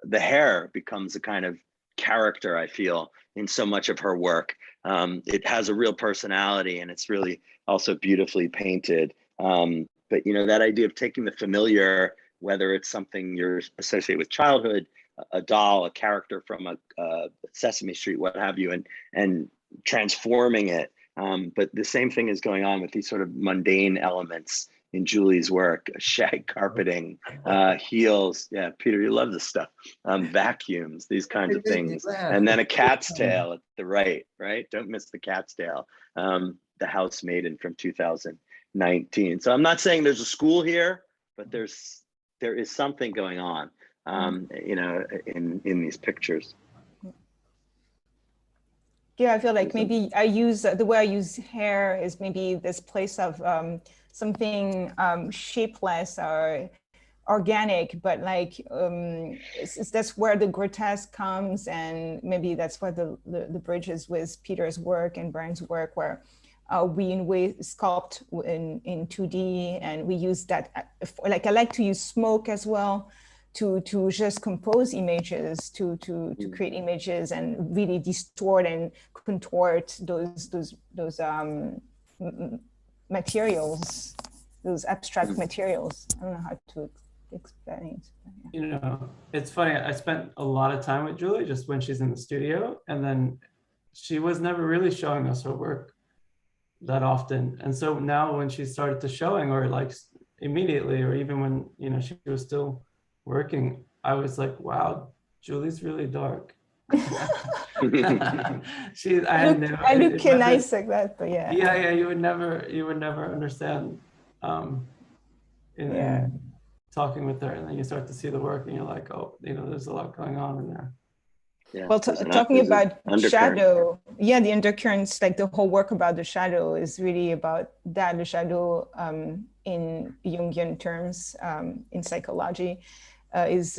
the hair becomes a kind of character, I feel, in so much of her work. It has a real personality, and it's really also beautifully painted. But, you know, that idea of taking the familiar, whether it's something you're associated with childhood, a doll, a character from a Sesame Street, what have you, and transforming it. But the same thing is going on with these sort of mundane elements in Julie's work: shag carpeting, heels. Yeah, Peter, you love this stuff. Vacuums, these kinds of things. And then a cat's tail at the right? Don't miss the cat's tail. The House Maiden from 2019. So I'm not saying there's a school here, but there is something going on, you know, in these pictures. Yeah, I feel like maybe the way I use hair is maybe this place of something shapeless or organic, but like that's where the grotesque comes, and maybe that's where the bridges with Peter's work and Brian's work, where we in way sculpt in 2D, and we use that, like I like to use smoke as well to just compose images, to create images and really distort and contort those materials, those abstract materials. I don't know how to explain it. Yeah. You know, it's funny, I spent a lot of time with Julie just when she's in the studio, and then she was never really showing us her work that often. And so now when she started to showing, or like immediately, or even when, you know, she was still working, I was like, wow, Julie's really dark. I look nice like that, but yeah. Yeah, you would never understand in talking with her, and then you start to see the work and you're like, oh, you know, there's a lot going on in there. Yeah, well, talking about shadow, yeah, the undercurrents, like the whole work about the shadow is really about that, the shadow in Jungian terms, in psychology, is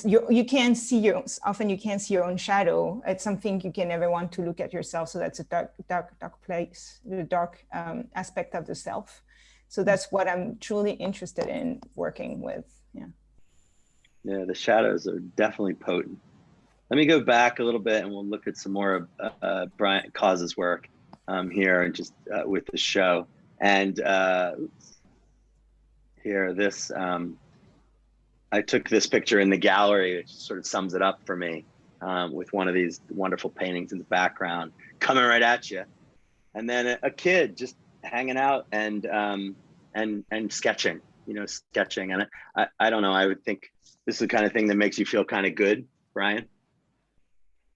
you can't see often you can't see your own shadow. It's something you can never want to look at yourself. So that's a dark place, the dark aspect of the self. So that's what I'm truly interested in working with. Yeah, the shadows are definitely potent. Let me go back a little bit and we'll look at some more of Brian KAWS's work here, and just with the show. And here, this, I took this picture in the gallery, which sort of sums it up for me, with one of these wonderful paintings in the background coming right at you. And then a kid just hanging out and sketching, sketching. And I don't know, I would think this is the kind of thing that makes you feel kind of good, Brian.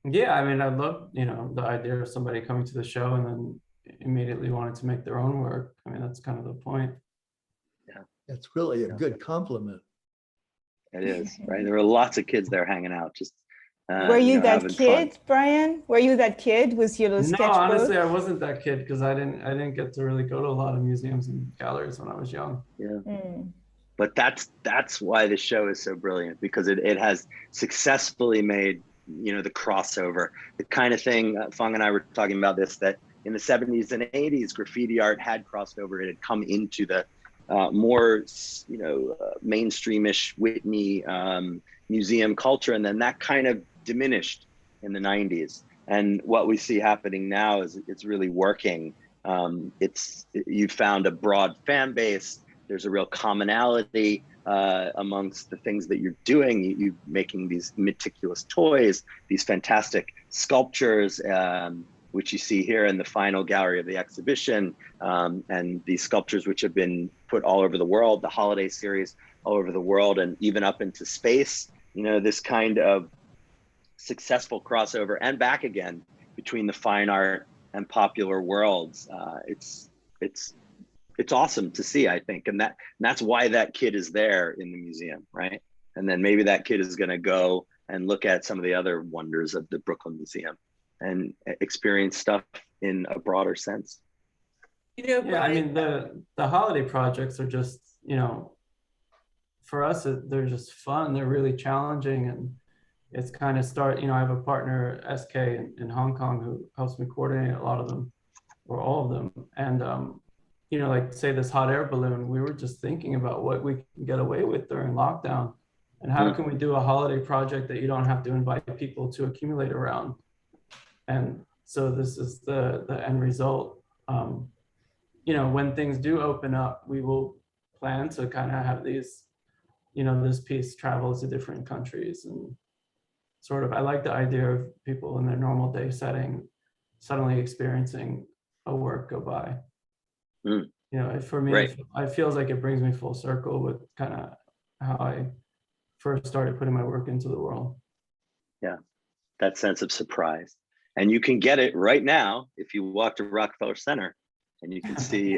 Yeah, I mean, I love, the idea of somebody coming to the show and then immediately wanting to make their own work. I mean, that's kind of the point. Yeah, it's really a good compliment. It is, right? There were lots of kids there hanging out. Just were you that kid, fun. Brian? Were you that kid with your little sketchbook? No, honestly, I wasn't that kid because I didn't get to really go to a lot of museums and galleries when I was young. Yeah. But that's why the show is so brilliant, because it has successfully made, the crossover, the kind of thing, Fung and I were talking about this, that in the 70s and 80s, graffiti art had crossed over. It had come into the more, mainstreamish Whitney museum culture. And then that kind of diminished in the 90s. And what we see happening now is it's really working. You've found a broad fan base. There's a real commonality amongst the things that you're doing. You making these meticulous toys, these fantastic sculptures, which you see here in the final gallery of the exhibition, and these sculptures which have been put all over the world, the holiday series all over the world, and even up into space. This kind of successful crossover and back again between the fine art and popular worlds. It's awesome to see, I think. And that's why that kid is there in the museum, right? And then maybe that kid is going to go and look at some of the other wonders of the Brooklyn Museum and experience stuff in a broader sense. Yeah, I mean, the holiday projects are just, for us, they're just fun. They're really challenging. And it's kind of I have a partner, SK in Hong Kong, who helps me coordinate a lot of them, or all of them. And, like say this hot air balloon, we were just thinking about what we can get away with during lockdown, and how can we do a holiday project that you don't have to invite people to accumulate around. And so this is the end result. When things do open up, we will plan to kind of have these, this piece travel to different countries, and sort of, I like the idea of people in their normal day setting suddenly experiencing a work go by. For me, right. It feels like it brings me full circle with kind of how I first started putting my work into the world. Yeah, that sense of surprise. And you can get it right now if you walk to Rockefeller Center, and you can see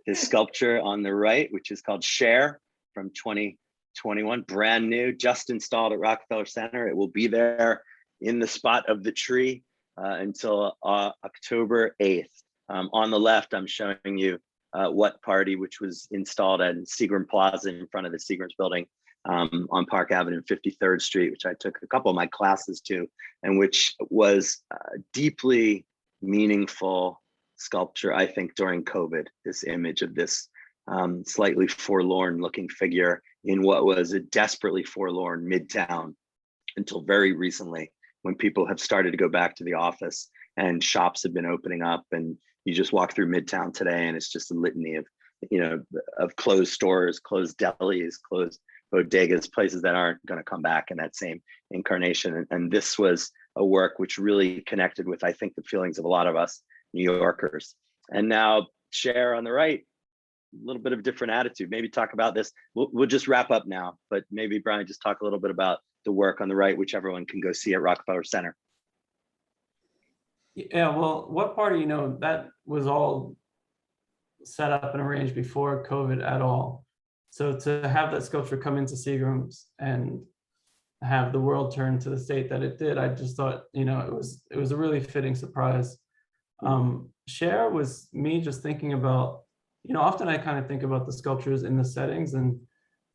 his sculpture on the right, which is called Share from 2021, brand new, just installed at Rockefeller Center. It will be there in the spot of the tree until October 8th. On the left, I'm showing you What Party, which was installed at Seagram Plaza in front of the Seagram's building on Park Avenue and 53rd Street, which I took a couple of my classes to, and which was deeply meaningful sculpture, I think, during COVID. This image of this slightly forlorn looking figure in what was a desperately forlorn Midtown until very recently, when people have started to go back to the office and shops have been opening up, and you just walk through Midtown today and it's just a litany of, of closed stores, closed delis, closed bodegas, places that aren't going to come back in that same incarnation. And this was a work which really connected with, I think, the feelings of a lot of us New Yorkers. And now Cher on the right, a little bit of different attitude. Maybe talk about this. We'll just wrap up now, but maybe Brian, just talk a little bit about the work on the right, which everyone can go see at Rockefeller Center. Yeah, well, What Party, that was all set up and arranged before COVID at all. So to have that sculpture come into Seagram's and have the world turn to the state that it did, I just thought, it was a really fitting surprise. Cher was me just thinking about, often I kind of think about the sculptures in the settings, and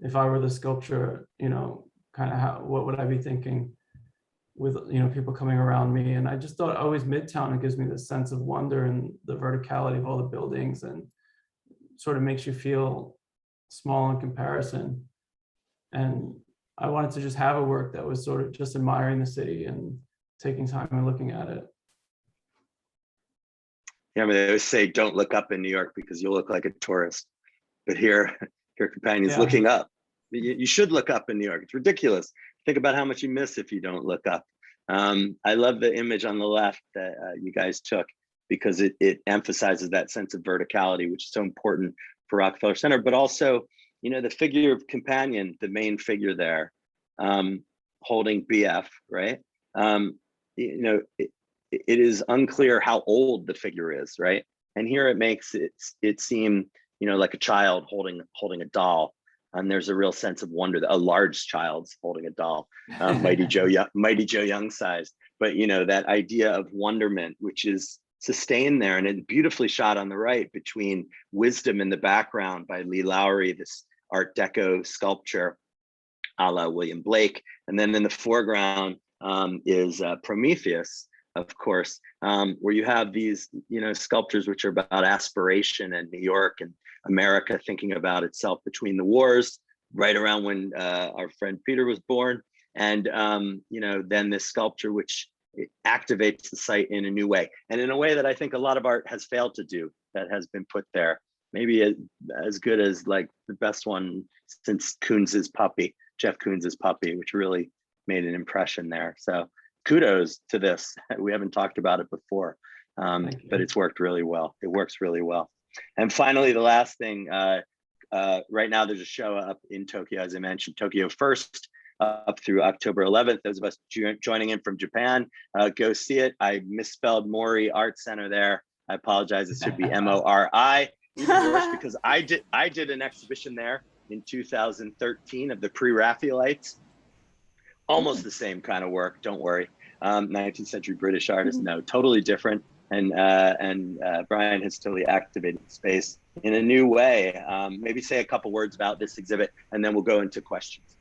if I were the sculpture, kind of what would I be thinking with, people coming around me. And I just thought always Midtown, it gives me this sense of wonder and the verticality of all the buildings, and sort of makes you feel small in comparison. And I wanted to just have a work that was sort of just admiring the city and taking time and looking at it. Yeah, I mean, they always say don't look up in New York because you'll look like a tourist. But here Companion's looking up. You should look up in New York. It's ridiculous. Think about how much you miss if you don't look up. I love the image on the left that you guys took, because it emphasizes that sense of verticality, which is so important for Rockefeller Center, but also, the figure of Companion, the main figure there, holding BF, right? It is unclear how old the figure is, right? And here it makes it seem, like a child holding a doll. And there's a real sense of wonder that a large child's holding a doll, Mighty Joe Young sized. But that idea of wonderment, which is sustained there, and it's beautifully shot on the right between Wisdom in the background by Lee Lowry, this Art Deco sculpture a la William Blake, and then in the foreground is Prometheus, of course, where you have these sculptures which are about aspiration and New York and America thinking about itself between the wars, right around when our friend Peter was born, and then this sculpture which activates the site in a new way, and in a way that I think a lot of art has failed to do, that has been put there, maybe as good as like the best one since Jeff Koons's Puppy, which really made an impression there. So kudos to this. We haven't talked about it before, but it's worked really well. It works really well. And finally, the last thing, right now there's a show up in Tokyo, as I mentioned, Tokyo First, up through October 11th. Those of us joining in from Japan, go see it. I misspelled Mori Art Center there. I apologize. It should be MORI. Even worse, because I did an exhibition there in 2013 of the pre-Raphaelites. Almost the same kind of work. Don't worry. 19th century British artists. No, totally different. And Brian has totally activated the space in a new way. Maybe say a couple words about this exhibit, and then we'll go into questions.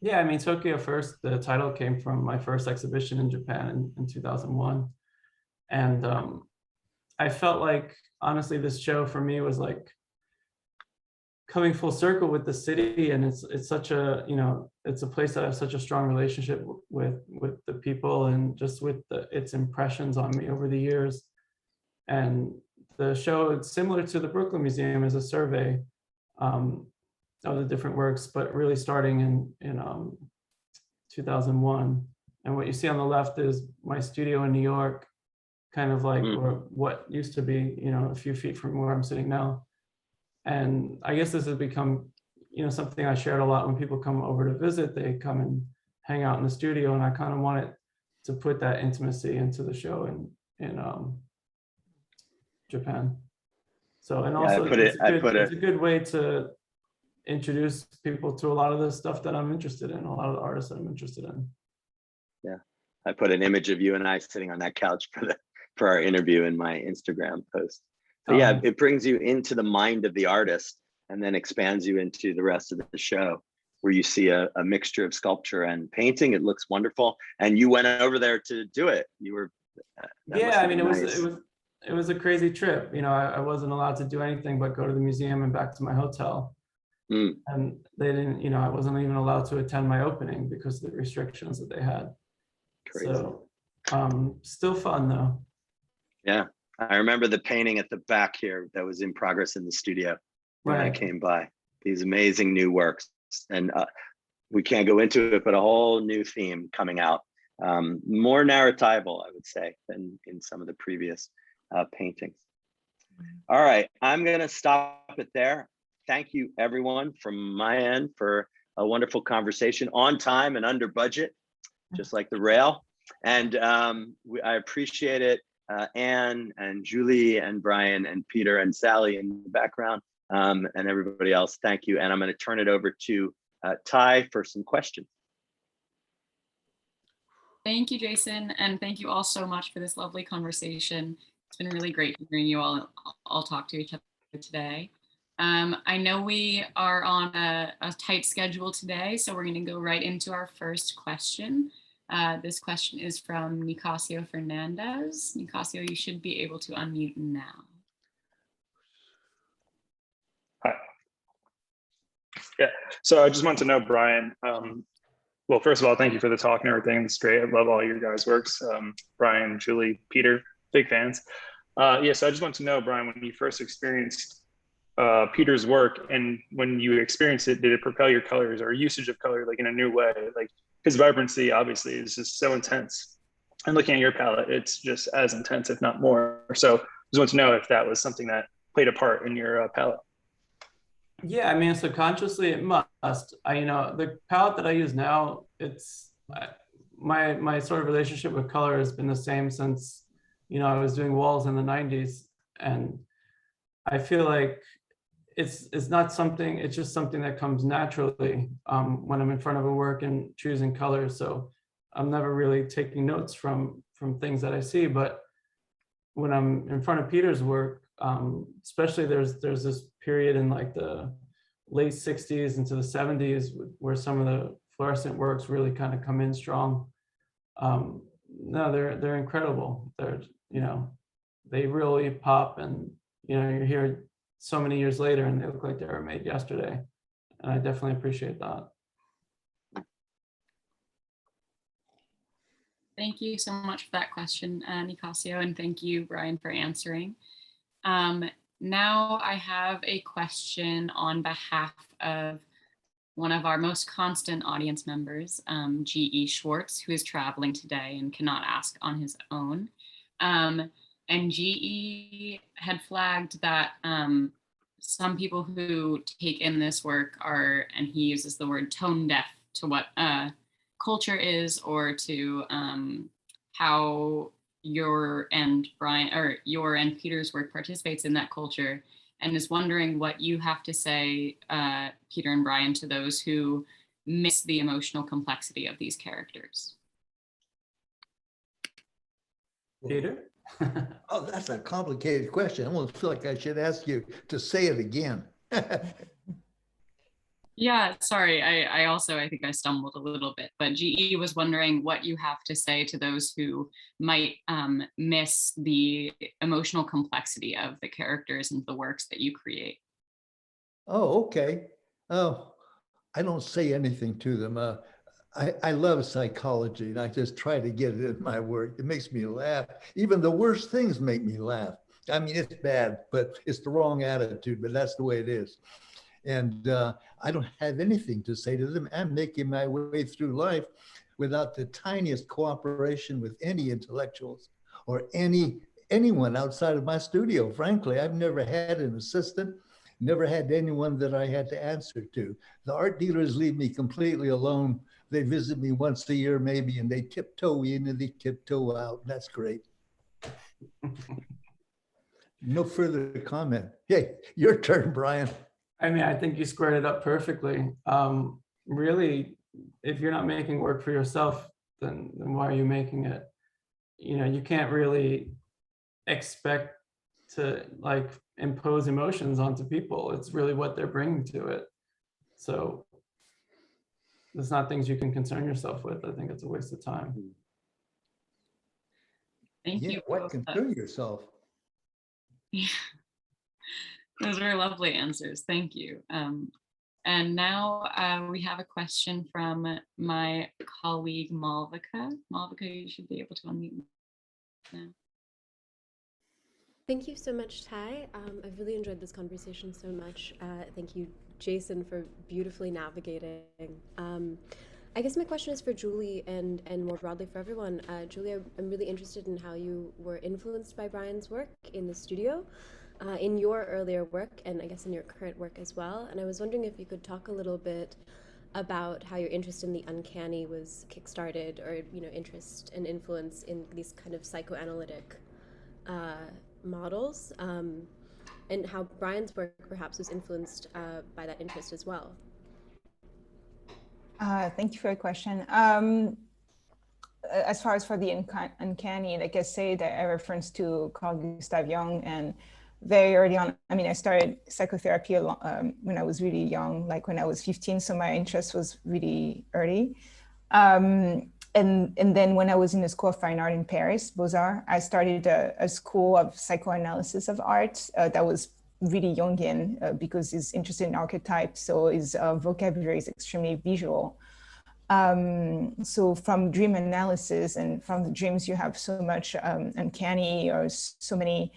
Yeah, I mean, Tokyo First, the title came from my first exhibition in Japan in 2001. And I felt like, honestly, this show for me was like coming full circle with the city. And it's such a, it's a place that I have such a strong relationship with the people, and just with its impressions on me over the years. And the show, it's similar to the Brooklyn Museum, is a survey of the different works, but really starting in 2001. And what you see on the left is my studio in New York, kind of like or what used to be, a few feet from where I'm sitting now. And I guess this has become, something I shared a lot when people come over to visit. They come and hang out in the studio, and I kind of wanted to put that intimacy into the show in Japan. So, and also it's a good way to introduce people to a lot of the stuff that I'm interested in, a lot of the artists that I'm interested in. Yeah, I put an image of you and I sitting on that couch for our interview in my Instagram post. But yeah, it brings you into the mind of the artist and then expands you into the rest of the show, where you see a mixture of sculpture and painting. It looks wonderful. And you went over there to do it. You were, yeah, I mean, it was a crazy trip. You know, I wasn't allowed to do anything but go to the museum and back to my hotel. And they didn't, you know, I wasn't even allowed to attend my opening because of the restrictions that they had. Crazy. So still fun though. Yeah, I remember the painting at the back here that was in progress in the studio when I came by. These amazing new works, and we can't go into it, but a whole new theme coming out. More narratival, I would say, than in some of the previous paintings. All right, I'm gonna stop it there. Thank you everyone from my end for a wonderful conversation on time and under budget, just like the Rail. And I appreciate it. Anne and Julie and Brian and Peter and Sally in the background, and everybody else, thank you. And I'm going to turn it over to Ty for some questions. Thank you, Jason, and thank you all so much for this lovely conversation. It's been really great hearing you all talk to each other today. I know we are on a tight schedule today, so we're going to go right into our first question. This question is from Nicasio Fernandez. Nicasio, you should be able to unmute now. Hi. Yeah, so I just want to know, Brian, well, first of all, thank you for the talk and everything. It's great. I love all your guys' works. Brian, Julie, Peter, big fans. Yeah, so I just want to know, Brian, when you first experienced Peter's work, and when you experienced it, did it propel your colors or usage of color like in a new way? Like his vibrancy obviously is just so intense, and looking at your palette, it's just as intense, if not more. So I just want to know if that was something that played a part in your palette. Yeah, I mean, subconsciously it must. You know, the palette that I use now, it's my sort of relationship with color has been the same since, you know, I was doing walls in the 90s, and I feel like it's not something, it's just something that comes naturally when I'm in front of a work and choosing colors. So I'm never really taking notes from things that I see, but when I'm in front of Peter's work, especially there's this period in like the late 60s into the 70s where some of the fluorescent works really kind of come in strong. No, they're incredible. They're, you know, they really pop, and you know, you're here so many years later and they look like they were made yesterday. And I definitely appreciate that. Thank you so much for that question, Nicasio, and thank you, Brian, for answering. Now I have a question on behalf of one of our most constant audience members, G.E. Schwartz, who is traveling today and cannot ask on his own. And G.E. had flagged that some people who take in this work are, and he uses the word tone deaf to what culture is, or to how your and Brian, or your and Peter's work participates in that culture, and is wondering what you have to say, Peter and Brian, to those who miss the emotional complexity of these characters. Peter? Oh, that's a complicated question. I almost feel like I should ask you to say it again. Yeah, sorry. I think I stumbled a little bit, but GE was wondering what you have to say to those who might miss the emotional complexity of the characters and the works that you create. Oh, okay. Oh, I don't say anything to them. I love psychology, and I just try to get it in my work. It makes me laugh. Even the worst things make me laugh. I mean, it's bad, but it's the wrong attitude, but that's the way it is. And I don't have anything to say to them. I'm making my way through life without the tiniest cooperation with any intellectuals or anyone outside of my studio. Frankly, I've never had an assistant, never had anyone that I had to answer to. The art dealers leave me completely alone. They visit me once a year maybe, and they tiptoe in and they tiptoe out. That's great. No further comment. Hey, your turn, Brian. I mean, I think you squared it up perfectly. Really, if you're not making work for yourself, then why are you making it? You know, you can't really expect to like impose emotions onto people. It's really what they're bringing to it. So it's not things you can concern yourself with. I think it's a waste of time. Thank you. What concern yourself? Yeah. Those were lovely answers. Thank you. And now we have a question from my colleague, Malvika. Malvika, you should be able to unmute now. Thank you so much, Ty. I've really enjoyed this conversation so much. Thank you, Jason, for beautifully navigating. I guess my question is for Julie and more broadly for everyone. Julie, I'm really interested in how you were influenced by Brian's work in the studio, in your earlier work, and I guess in your current work as well. And I was wondering if you could talk a little bit about how your interest in the uncanny was kickstarted, or interest and influence in these kind of psychoanalytic models, and how Brian's work perhaps was influenced by that interest as well. Thank you for your question. As far as for the uncanny, like I say, that I reference to Carl Gustav Jung, and very early on, I mean, I started psychotherapy when I was really young, like when I was 15, so my interest was really early. And then when I was in the School of Fine Art in Paris, Beaux-Arts, I started a school of psychoanalysis of art that was really Jungian because he's interested in archetypes, so his vocabulary is extremely visual. So from dream analysis and from the dreams, you have so much uncanny or so many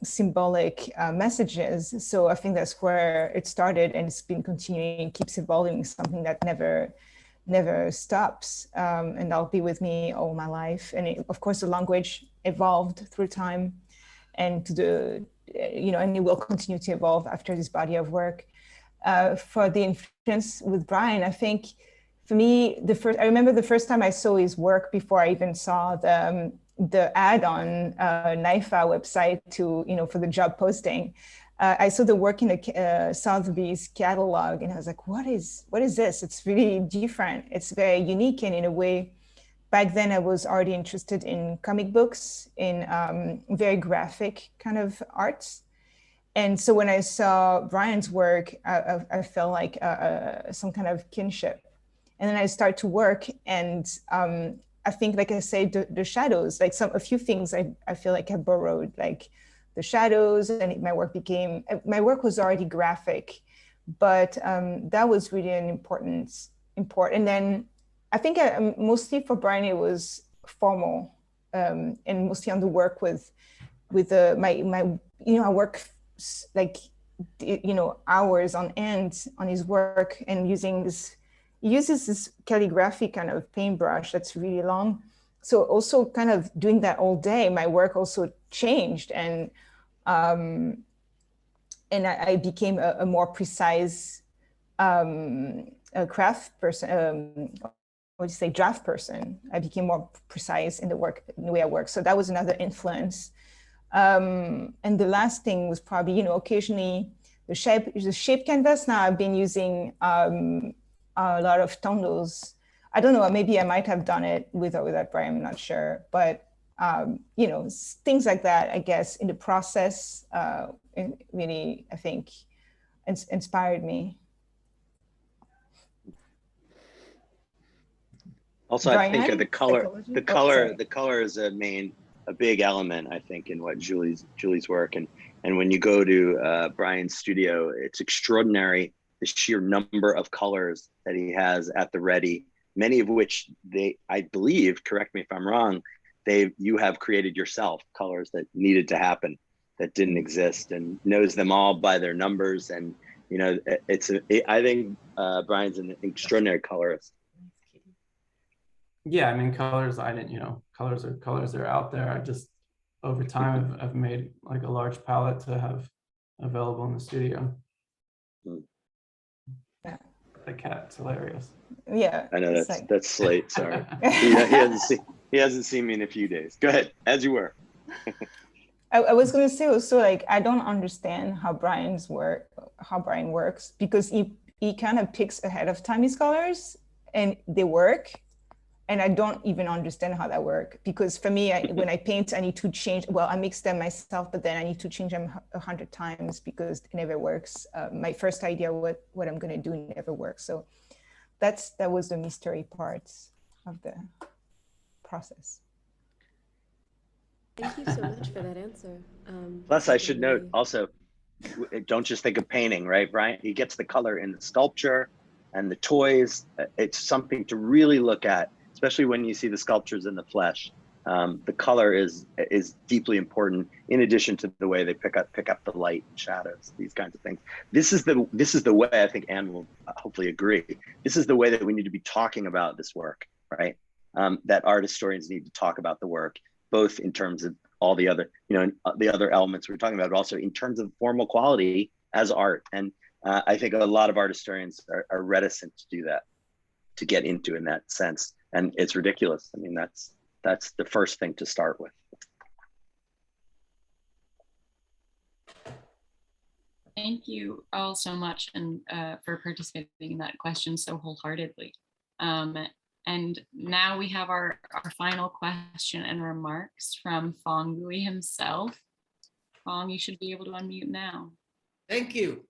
symbolic messages. So I think that's where it started, and it's been continuing, keeps evolving, something that never stops, and that'll be with me all my life. And of course, the language evolved through time, and to the and it will continue to evolve after this body of work. For the influence with Brian, I think for me, I remember the first time I saw his work before I even saw the ad on NIFA website for the job posting. I saw the work in the Sotheby's catalog, and I was like, what is this? It's really different. It's very unique, and in a way, back then I was already interested in comic books, in very graphic kind of arts. And so when I saw Brian's work, I felt like some kind of kinship. And then I started to work, and I think, like I say, the shadows, like a few things I feel like I borrowed, like the shadows, and my work was already graphic, but that was really an important. And then I think mostly for Brian, it was formal, and mostly on the work with I work like, hours on end on his work, and he uses this calligraphy kind of paintbrush that's really long. So also kind of doing that all day, my work also changed, and I became a more precise craft person, draft person. I became more precise in the way I work. So that was another influence. And the last thing was probably, occasionally the shape canvas. Now I've been using a lot of tondels. I don't know, maybe I might have done it with or without Brian, I'm not sure. But, things like that, I guess, in the process, really, I think, inspired me. Also, Brian, I think the color is a big element, I think, in what Julie's work. And when you go to Brian's studio, it's extraordinary, the sheer number of colors that he has at the ready, many of which I believe, correct me if I'm wrong, you have created yourself, colors that needed to happen, that didn't exist, and knows them all by their numbers. And, I think Brian's an extraordinary colorist. Yeah, I mean, colors, colors are out there. I just, over time, I've made like a large palette to have available in the studio. Yeah. The cat's hilarious. Yeah. I know that's Slate, sorry. He hasn't seen me in a few days. Go ahead, as you were. I was going to say also, like, I don't understand how Brian works, because he kind of picks ahead of time his colors, and they work. And I don't even understand how that works, because for me, when I paint, I need to change, well, I mix them myself, but then I need to change them 100 times because it never works. My first idea what I'm gonna do never works. So that was the mystery parts of the process. Thank you so much for that answer. Plus, I should note also, don't just think of painting, right, Brian? He gets the color in the sculpture and the toys. It's something to really look at, especially when you see the sculptures in the flesh. The color is deeply important, in addition to the way they pick up the light and shadows, these kinds of things. This is the way, I think Anne will hopefully agree. This is the way that we need to be talking about this work, right? That art historians need to talk about the work, both in terms of all the other, the other elements we're talking about, but also in terms of formal quality as art. And I think a lot of art historians are reticent to do that, to get into in that sense. And it's ridiculous. I mean, that's the first thing to start with. Thank you all so much and for participating in that question so wholeheartedly. And now we have our final question and remarks from Fong Gui himself. Fong, you should be able to unmute now. Thank you.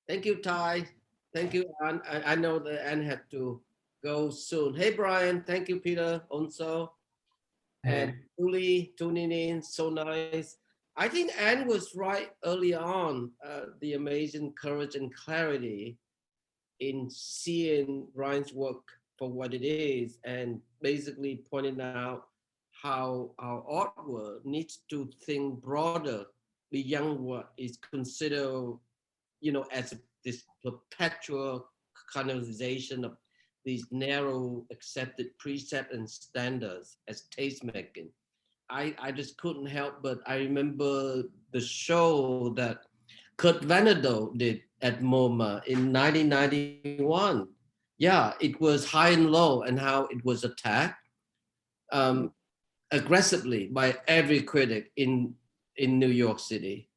Thank you, Ty. Thank you, Anne. I know that Anne had to go soon. Hey, Brian. Thank you, Peter, also. And Julie tuning in, so nice. I think Anne was right early on, the amazing courage and clarity in seeing Brian's work for what it is, and basically pointing out how our artwork needs to think broader beyond what is considered, as this perpetual canonization of these narrow accepted precepts and standards as tastemaking. I just couldn't help, but I remember the show that Kurt Vanderdoe did at MoMA in 1991. Yeah, it was High and Low, and how it was attacked aggressively by every critic in New York City.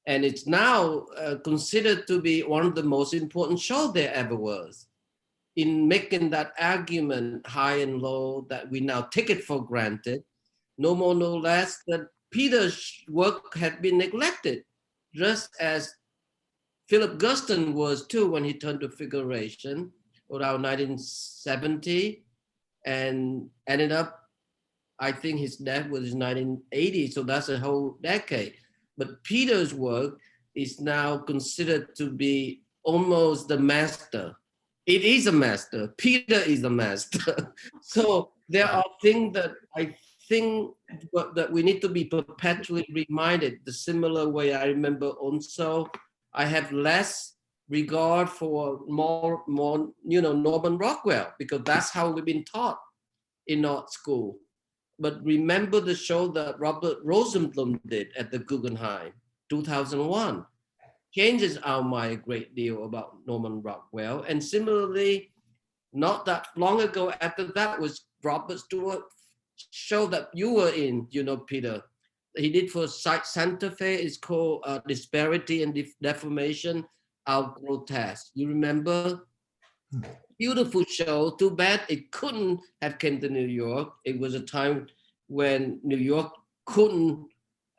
And it's now considered to be one of the most important shows there ever was. In making that argument, High and Low, that we now take it for granted, no more, no less, that Peter's work had been neglected, just as Philip Guston was too when he turned to figuration around 1970, and ended up, I think his death was 1980, so that's a whole decade. But Peter's work is now considered to be almost the master. It is a master. Peter is a master. So there are things that I think that we need to be perpetually reminded. The similar way I remember also, I have less regard for more Norman Rockwell, because that's how we've been taught in art school. But remember the show that Robert Rosenblum did at the Guggenheim, 2001, changes our mind a great deal about Norman Rockwell. And similarly, not that long ago after that was Robert Stewart's show that you were in, Peter. He did for Santa Fe, it's called Disparity and Deformation, Our Grotesque. You remember? Beautiful show. Too bad it couldn't have come to New York. It was a time when New York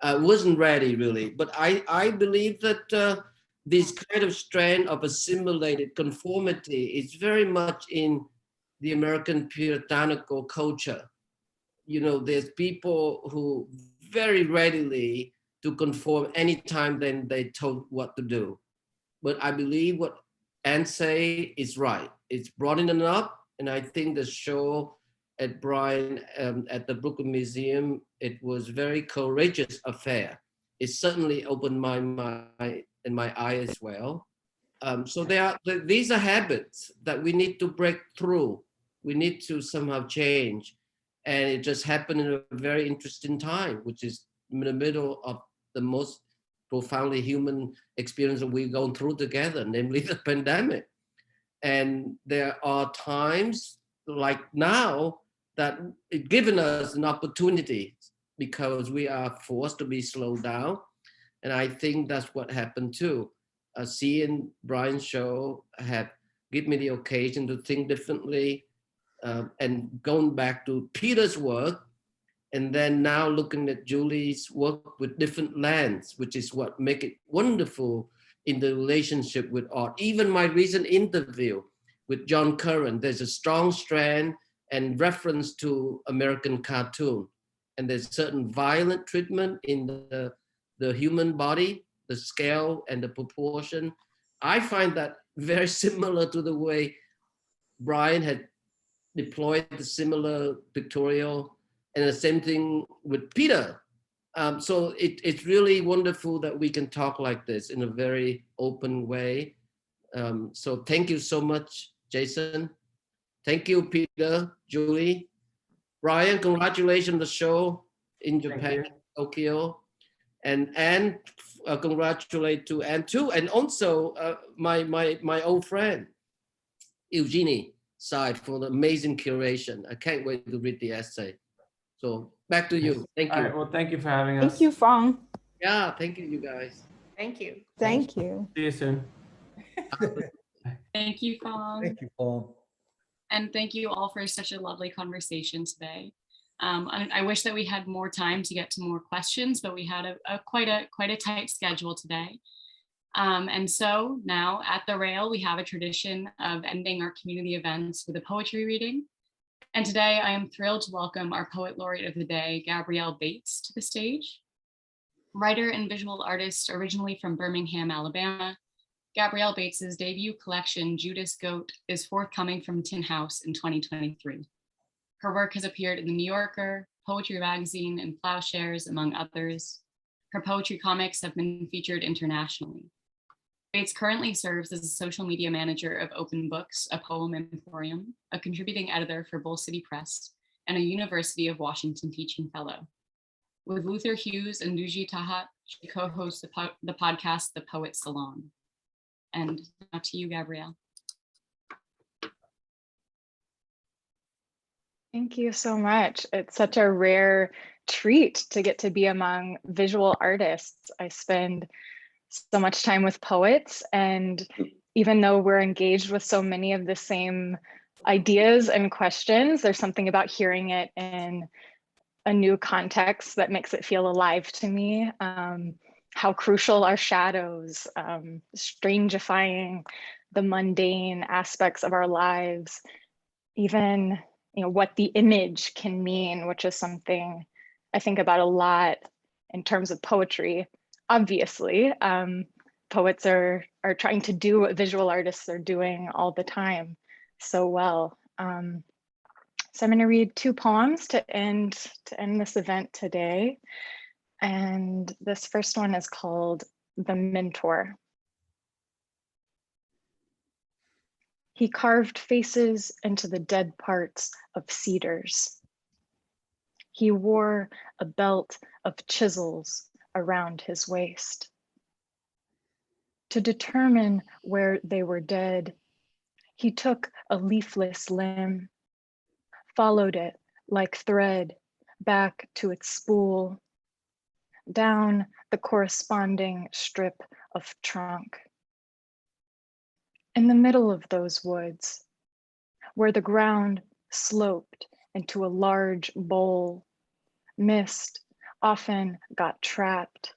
wasn't ready really. But I believe that this kind of strand of assimilated conformity is very much in the American puritanical culture. There's people who very readily to conform anytime then they told what to do. But I believe what Anne say is right. It's broadening up, and I think the show at Brian at the Brooklyn Museum, it was very courageous affair. It certainly opened my mind and my eye as well. So these are habits that we need to break through. We need to somehow change. And it just happened in a very interesting time, which is in the middle of the most profoundly human experience that we've gone through together, namely the pandemic. And there are times like now that it's given us an opportunity because we are forced to be slowed down. And I think that's what happened too. Seeing Brian's show had given me the occasion to think differently, and going back to Peter's work, and then now looking at Julie's work with different lens, which is what make it wonderful in the relationship with art. Even my recent interview with John Curran, there's a strong strand and reference to American cartoon. And there's certain violent treatment in the human body, the scale and the proportion. I find that very similar to the way Brian had deployed the similar pictorial, and the same thing with Peter. So it's really wonderful that we can talk like this in a very open way. So thank you so much, Jason. Thank you, Peter, Julie. Brian, congratulations on the show in Japan, Tokyo. And congratulate to Anne too. And also my old friend, Eugenie Side, for the amazing curation. I can't wait to read the essay. So back to you. Thank you. All right, well, thank you for having us. Thank you, Fong. Yeah, thank you, you guys. Thank you. Thank you. See you soon. Thank you, Fong. Thank you, Paul. And thank you all for such a lovely conversation today. I wish that we had more time to get to more questions, but we had quite a tight schedule today. And so now at the Rail, we have a tradition of ending our community events with a poetry reading. And today I am thrilled to welcome our Poet Laureate of the Day, Gabrielle Bates, to the stage. Writer and visual artist originally from Birmingham, Alabama, Gabrielle Bates's debut collection, Judas Goat, is forthcoming from Tin House in 2023. Her work has appeared in The New Yorker, Poetry Magazine, and Plowshares, among others. Her poetry comics have been featured internationally. Bates currently serves as a social media manager of Open Books, a poem emporium, a contributing editor for Bull City Press, and a University of Washington teaching fellow. With Luther Hughes and Duji Tahat, she co-hosts the podcast, The Poet Salon. And now to you, Gabrielle. Thank you so much. It's such a rare treat to get to be among visual artists. I spend so much time with poets, and even though we're engaged with so many of the same ideas and questions, there's something about hearing it in a new context that makes it feel alive to me. How crucial are shadows, strangifying the mundane aspects of our lives, even what the image can mean, which is something I think about a lot in terms of poetry. Obviously, poets are trying to do what visual artists are doing all the time so well. So I'm going to read two poems to end this event today. And this first one is called The Mentor. He carved faces into the dead parts of cedars. He wore a belt of chisels around his waist. To determine where they were dead, he took a leafless limb, followed it like thread back to its spool, down the corresponding strip of trunk. In the middle of those woods, where the ground sloped into a large bowl, mist often got trapped,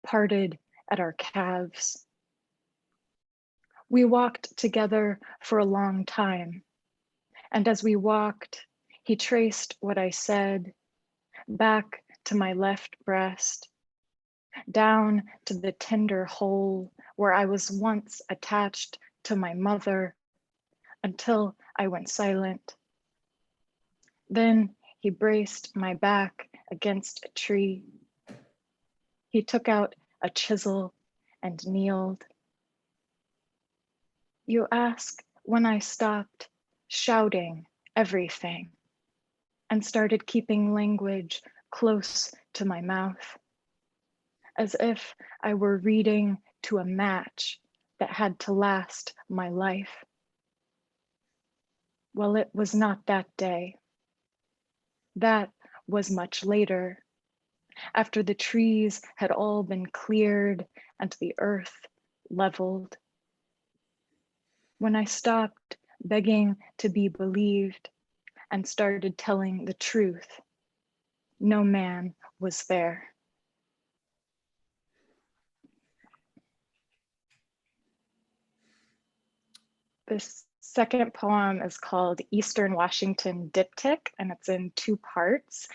parted at our calves. We walked together for a long time, and as we walked, he traced what I said back to my left breast, down to the tender hole where I was once attached to my mother, until I went silent. Then he braced my back against a tree. He took out a chisel and kneeled. You ask when I stopped shouting everything and started keeping language close to my mouth, as if I were reading to a match that had to last my life. Well, it was not that day. That was much later, after the trees had all been cleared and the earth leveled. When I stopped begging to be believed and started telling the truth. No man was there. This second poem is called Eastern Washington Diptych, and it's in 2 parts,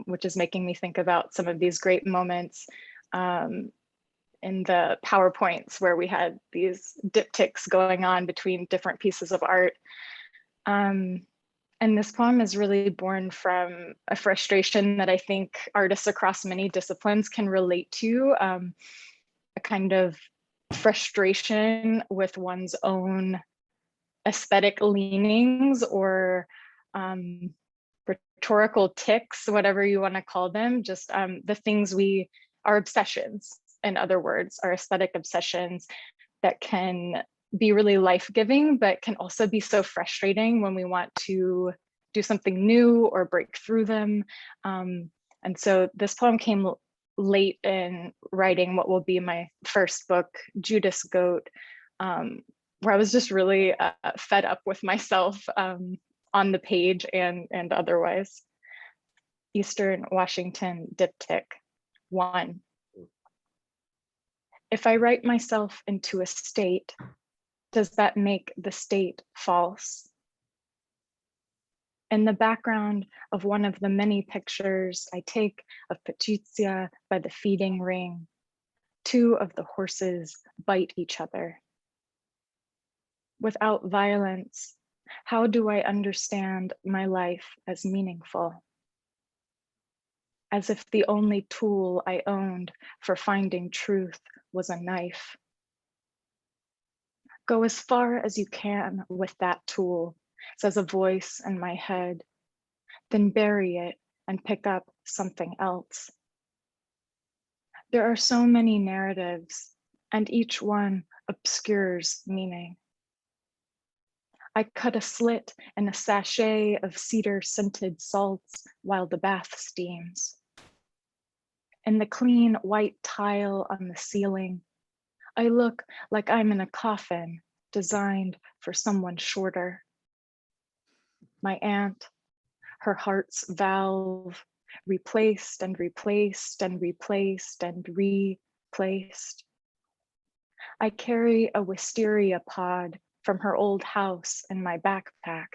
which is making me think about some of these great moments in the PowerPoints where we had these diptychs going on between different pieces of art. And this poem is really born from a frustration that I think artists across many disciplines can relate to, a kind of frustration with one's own aesthetic leanings or rhetorical tics, whatever you want to call them, just the things our obsessions, in other words, our aesthetic obsessions that can be really life-giving, but can also be so frustrating when we want to do something new or break through them. And so this poem came late in writing what will be my first book, Judas Goat, where I was just really fed up with myself on the page and otherwise. Eastern Washington Diptych 1. If I write myself into a state, does that make the state false? In the background of one of the many pictures I take of Patrizia by the feeding ring, 2 of the horses bite each other. Without violence, how do I understand my life as meaningful? As if the only tool I owned for finding truth was a knife. Go as far as you can with that tool, says a voice in my head, then bury it and pick up something else. There are so many narratives, and each one obscures meaning. I cut a slit in a sachet of cedar-scented salts while the bath steams. In the clean white tile on the ceiling, I look like I'm in a coffin designed for someone shorter. My aunt, her heart's valve, replaced and replaced and replaced and replaced. I carry a wisteria pod from her old house in my backpack,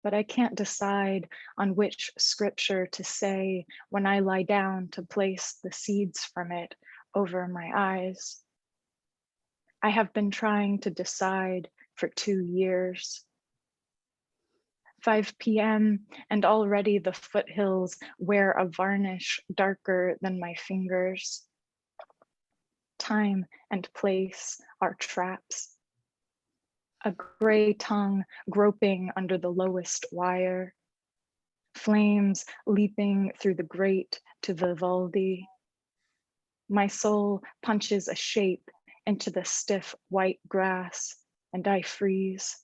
but I can't decide on which scripture to say when I lie down to place the seeds from it over my eyes. I have been trying to decide for 2 years. 5 p.m. and already the foothills wear a varnish darker than my fingers. Time and place are traps. A gray tongue groping under the lowest wire. Flames leaping through the grate to Vivaldi. My soul punches a shape into the stiff white grass and I freeze.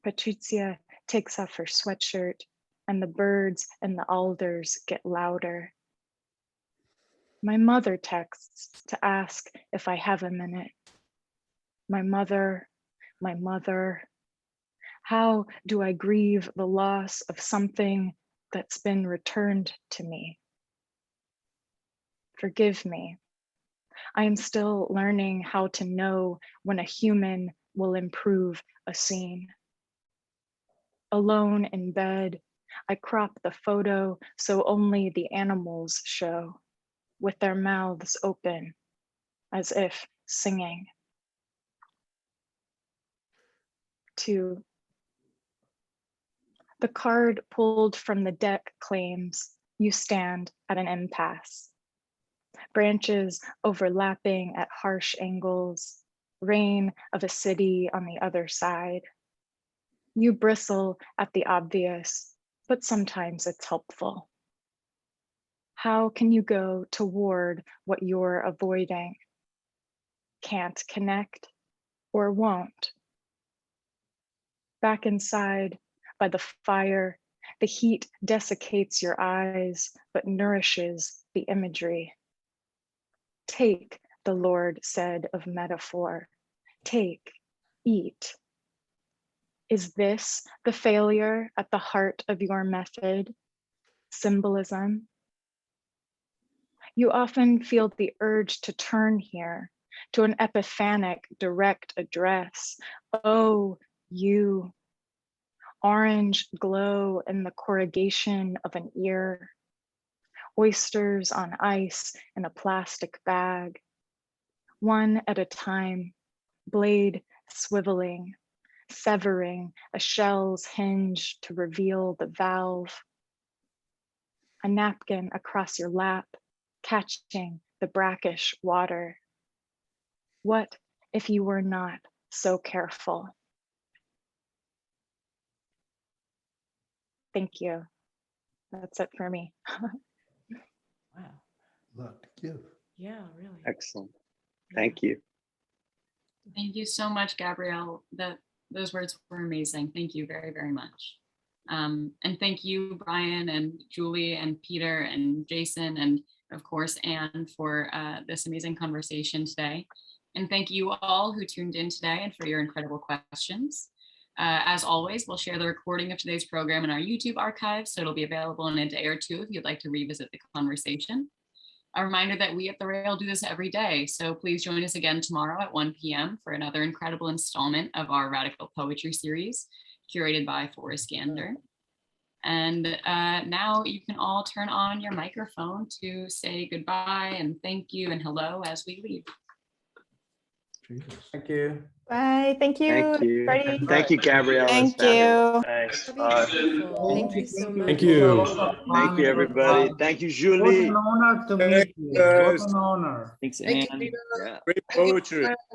Patrizia takes off her sweatshirt and the birds and the alders get louder. My mother texts to ask if I have a minute. My mother, how do I grieve the loss of something that's been returned to me? Forgive me. I am still learning how to know when a human will improve a scene. Alone in bed, I crop the photo so only the animals show, with their mouths open, as if singing. 2. The card pulled from the deck claims you stand at an impasse. Branches overlapping at harsh angles, rain of a city on the other side. You bristle at the obvious, but sometimes it's helpful. How can you go toward what you're avoiding? Can't connect or won't? Back inside, by the fire, the heat desiccates your eyes, but nourishes the imagery. Take, the Lord said of metaphor. Take, eat. Is this the failure at the heart of your method? Symbolism? You often feel the urge to turn here to an epiphanic direct address. Oh, you. Orange glow in the corrugation of an ear. Oysters on ice in a plastic bag. One at a time, blade swiveling, severing a shell's hinge to reveal the valve. A napkin across your lap, catching the brackish water. What if you were not so careful? Thank you. That's it for me. Wow. Lot to give. Yeah, really. Excellent. Thank you. Thank you so much, Gabrielle. Those words were amazing. Thank you very, very much. And thank you, Brian and Julie and Peter and Jason and of course, Anne, for this amazing conversation today. And thank you all who tuned in today and for your incredible questions. As always, we'll share the recording of today's program in our YouTube archives, so it'll be available in a day or two if you'd like to revisit the conversation. A reminder that we at the Rail do this every day, so please join us again tomorrow at 1 p.m. for another incredible installment of our Radical Poetry series, curated by Forrest Gander. And now you can all turn on your microphone to say goodbye and thank you and hello as we leave. Thank you. Bye. Thank you. Thank you. Everybody. Thank you, Gabrielle. Thank That's fabulous. you. Thanks. Wonderful. Thank you so much. Thank you. Thank you, everybody. Thank you, What Julie. an honor to meet you. What an honor. Thanks, Thank Anne. you, Yeah. Great poetry.